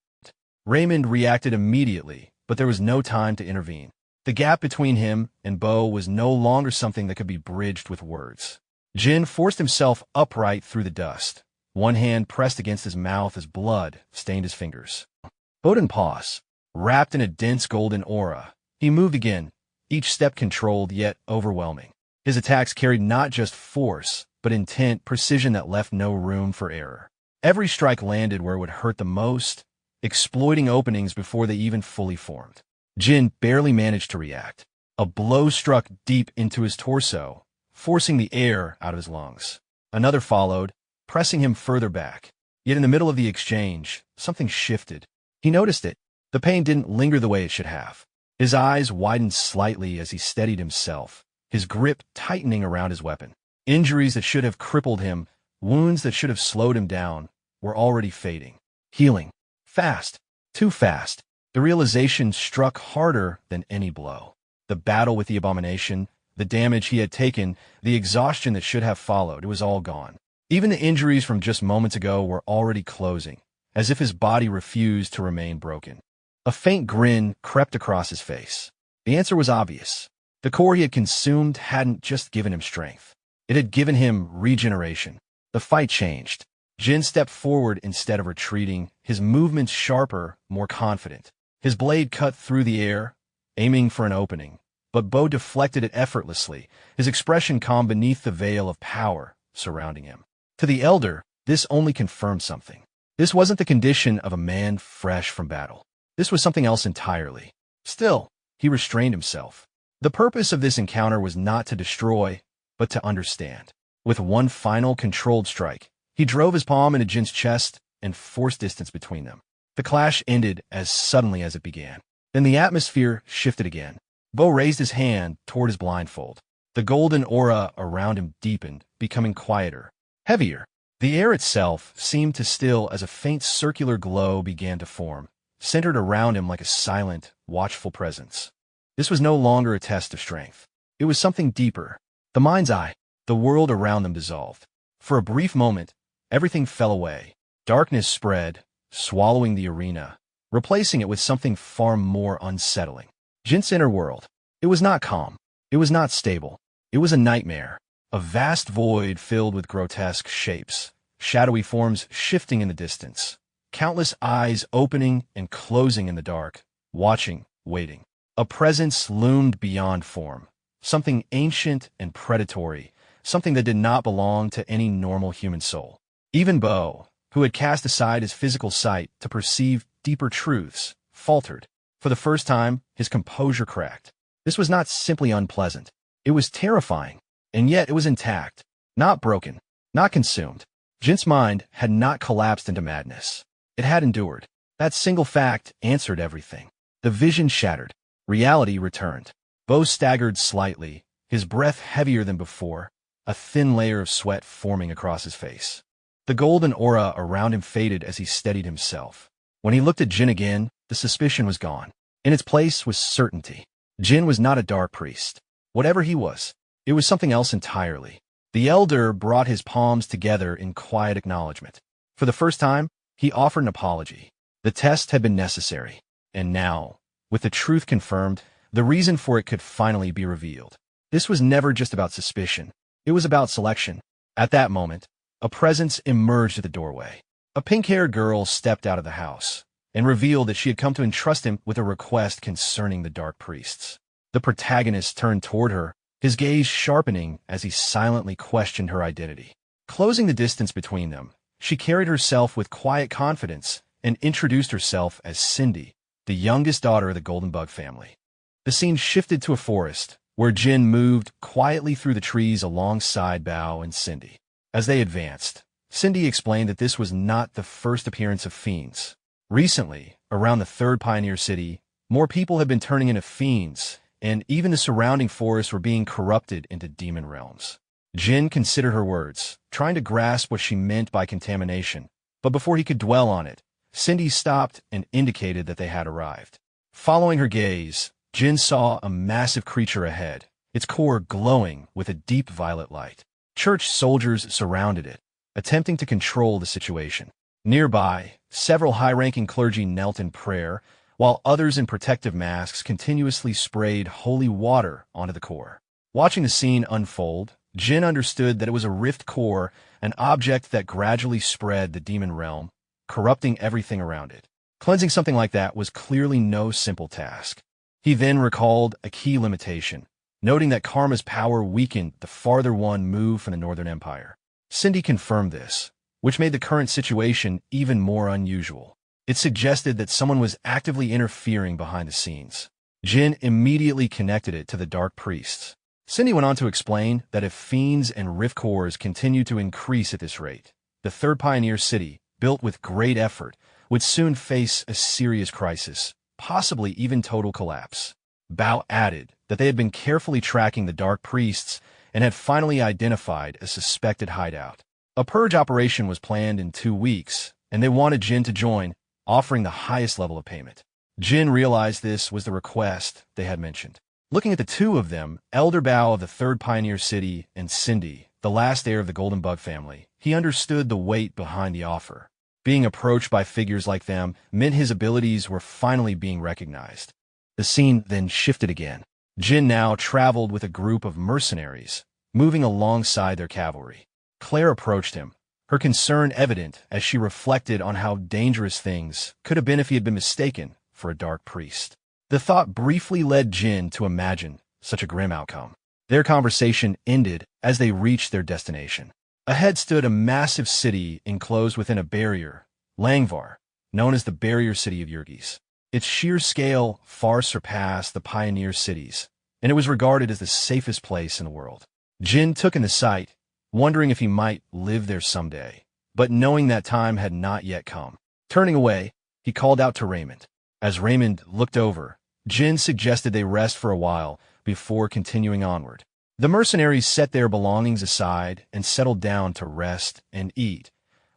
Raymond reacted immediately, but there was no time to intervene. The gap between him and Bo was no longer something that could be bridged with words. Jin forced himself upright through the dust, one hand pressed against his mouth as blood stained his fingers. Bo didn't pause. Wrapped in a dense golden aura, he moved again, each step controlled yet overwhelming. His attacks carried not just force, but intent, precision that left no room for error. Every strike landed where it would hurt the most, exploiting openings before they even fully formed. Jin barely managed to react. A blow struck deep into his torso, forcing the air out of his lungs. Another followed, pressing him further back. Yet in the middle of the exchange, something shifted. He noticed it. The pain didn't linger the way it should have. His eyes widened slightly as he steadied himself, his grip tightening around his weapon. Injuries that should have crippled him, wounds that should have slowed him down, were already fading. Healing. Fast. Too fast. The realization struck harder than any blow. The battle with the abomination, the damage he had taken, the exhaustion that should have followed, it was all gone. Even the injuries from just moments ago were already closing, as if his body refused to remain broken. A faint grin crept across his face. The answer was obvious. The core he had consumed hadn't just given him strength. It had given him regeneration. The fight changed. Jin stepped forward instead of retreating, his movements sharper, more confident. His blade cut through the air, aiming for an opening, but Bo deflected it effortlessly, his expression calm beneath the veil of power surrounding him. To the elder, this only confirmed something. This wasn't the condition of a man fresh from battle. This was something else entirely. Still, he restrained himself. The purpose of this encounter was not to destroy, but to understand. With one final controlled strike, he drove his palm into Jin's chest and forced distance between them. The clash ended as suddenly as it began. Then the atmosphere shifted again. Bo raised his hand toward his blindfold. The golden aura around him deepened, becoming quieter, heavier. The air itself seemed to still as a faint circular glow began to form, centered around him like a silent, watchful presence. This was no longer a test of strength. It was something deeper. The mind's eye. The world around them dissolved. For a brief moment, everything fell away. Darkness spread, swallowing the arena, replacing it with something far more unsettling. Jin's inner world. It was not calm. It was not stable. It was a nightmare. A vast void filled with grotesque shapes, shadowy forms shifting in the distance. Countless eyes opening and closing in the dark, watching, waiting. A presence loomed beyond form. Something ancient and predatory. Something that did not belong to any normal human soul. Even Bo, who had cast aside his physical sight to perceive deeper truths, faltered. For the first time, his composure cracked. This was not simply unpleasant. It was terrifying, and yet it was intact, not broken, not consumed. Jin's mind had not collapsed into madness. It had endured. That single fact answered everything. The vision shattered. Reality returned. Bo staggered slightly, his breath heavier than before, a thin layer of sweat forming across his face. The golden aura around him faded as he steadied himself. When he looked at Jin again, the suspicion was gone. In its place was certainty. Jin was not a dark priest. Whatever he was, it was something else entirely. The elder brought his palms together in quiet acknowledgement. For the first time, he offered an apology. The test had been necessary. And now, with the truth confirmed, The reason for it could finally be revealed. This was never just about suspicion. It was about selection. At that moment, a presence emerged at the doorway. A pink-haired girl stepped out of the house and revealed that she had come to entrust him with a request concerning the Dark Priests. The protagonist turned toward her, his gaze sharpening as he silently questioned her identity. Closing the distance between them, she carried herself with quiet confidence and introduced herself as Cindy, the youngest daughter of the Golden Bug family. The scene shifted to a forest, where Jin moved quietly through the trees alongside Bao and Cindy. As they advanced, Cindy explained that this was not the first appearance of fiends. Recently, around the third pioneer city, more people had been turning into fiends, and even the surrounding forests were being corrupted into demon realms. Jin considered her words, trying to grasp what she meant by contamination, but before he could dwell on it, Cindy stopped and indicated that they had arrived. Following her gaze, Jin saw a massive creature ahead, its core glowing with a deep violet light. Church soldiers surrounded it, attempting to control the situation. Nearby, several high-ranking clergy knelt in prayer, while others in protective masks continuously sprayed holy water onto the core. Watching the scene unfold, Jin understood that it was a rift core, an object that gradually spread the demon realm, corrupting everything around it. Cleansing something like that was clearly no simple task. He then recalled a key limitation, noting that karma's power weakened the farther one moved from the Northern Empire. Cindy confirmed this, which made the current situation even more unusual. It suggested that someone was actively interfering behind the scenes. Jin immediately connected it to the Dark Priests. Cindy went on to explain that if fiends and rift cores continued to increase at this rate, the third pioneer city, built with great effort, would soon face a serious crisis, possibly even total collapse. Bao added that they had been carefully tracking the Dark Priests and had finally identified a suspected hideout. A purge operation was planned in 2 weeks, and they wanted Jin to join, offering the highest level of payment. Jin realized this was the request they had mentioned. Looking at the two of them, Elder Bao of the Third Pioneer City and Cindy, the last heir of the Golden Bug family, he understood the weight behind the offer. Being approached by figures like them meant his abilities were finally being recognized. The scene then shifted again. Jin now traveled with a group of mercenaries, moving alongside their cavalry. Claire approached him, her concern evident as she reflected on how dangerous things could have been if he had been mistaken for a dark priest. The thought briefly led Jin to imagine such a grim outcome. Their conversation ended as they reached their destination. Ahead stood a massive city enclosed within a barrier, Langvar, known as the Barrier City of Yurgis. Its sheer scale far surpassed the pioneer cities, and it was regarded as the safest place in the world. Jin took in the sight, wondering if he might live there someday, but knowing that time had not yet come. Turning away, he called out to Raymond. As Raymond looked over, Jin suggested they rest for a while before continuing onward. The mercenaries set their belongings aside and settled down to rest and eat,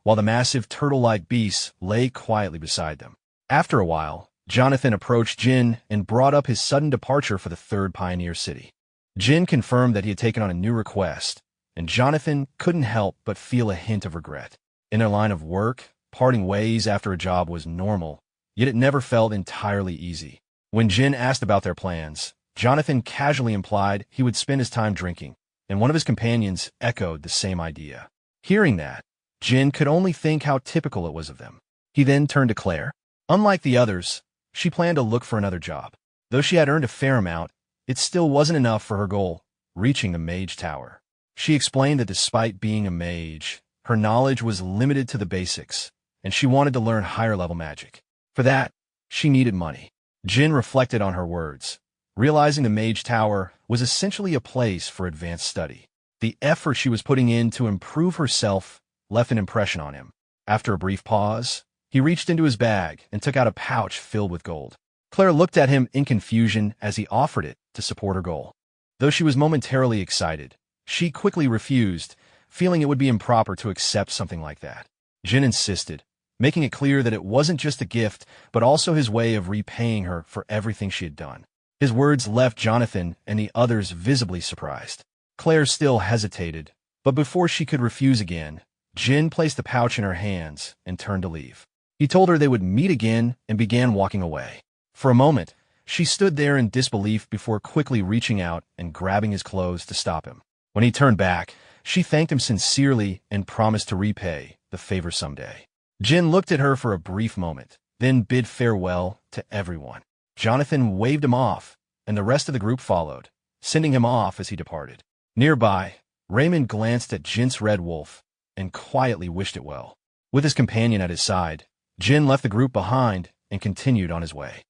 while the massive turtle-like beasts lay quietly beside them. After a while, Jonathan approached Jin and brought up his sudden departure for the third pioneer city. Jin confirmed that he had taken on a new request, and Jonathan couldn't help but feel a hint of regret. In their line of work, parting ways after a job was normal, yet it never felt entirely easy. When Jin asked about their plans, Jonathan casually implied he would spend his time drinking, and one of his companions echoed the same idea. Hearing that, Jin could only think how typical it was of them. He then turned to Claire. Unlike the others, she planned to look for another job. Though she had earned a fair amount, it still wasn't enough for her goal, reaching the Mage Tower. She explained that despite being a mage, her knowledge was limited to the basics, and she wanted to learn higher-level magic. For that, she needed money. Jin reflected on her words, realizing the Mage Tower was essentially a place for advanced study. The effort she was putting in to improve herself left an impression on him. After a brief pause, he reached into his bag and took out a pouch filled with gold. Claire looked at him in confusion as he offered it to support her goal. Though she was momentarily excited, she quickly refused, feeling it would be improper to accept something like that. Jin insisted, making it clear that it wasn't just a gift, but also his way of repaying her for everything she had done. His words left Jonathan and the others visibly surprised. Claire still hesitated, but before she could refuse again, Jin placed the pouch in her hands and turned to leave. He told her they would meet again and began walking away. For a moment, She stood there in disbelief before quickly reaching out and grabbing his clothes to stop him. When he turned back, she thanked him sincerely and promised to repay the favor someday. Jin looked at her for a brief moment, then bid farewell to everyone. Jonathan waved him off, and the rest of the group followed, sending him off as he departed. Nearby, Raymond glanced at Jin's red wolf and quietly wished it well. With his companion at his side, Jin left the group behind and continued on his way.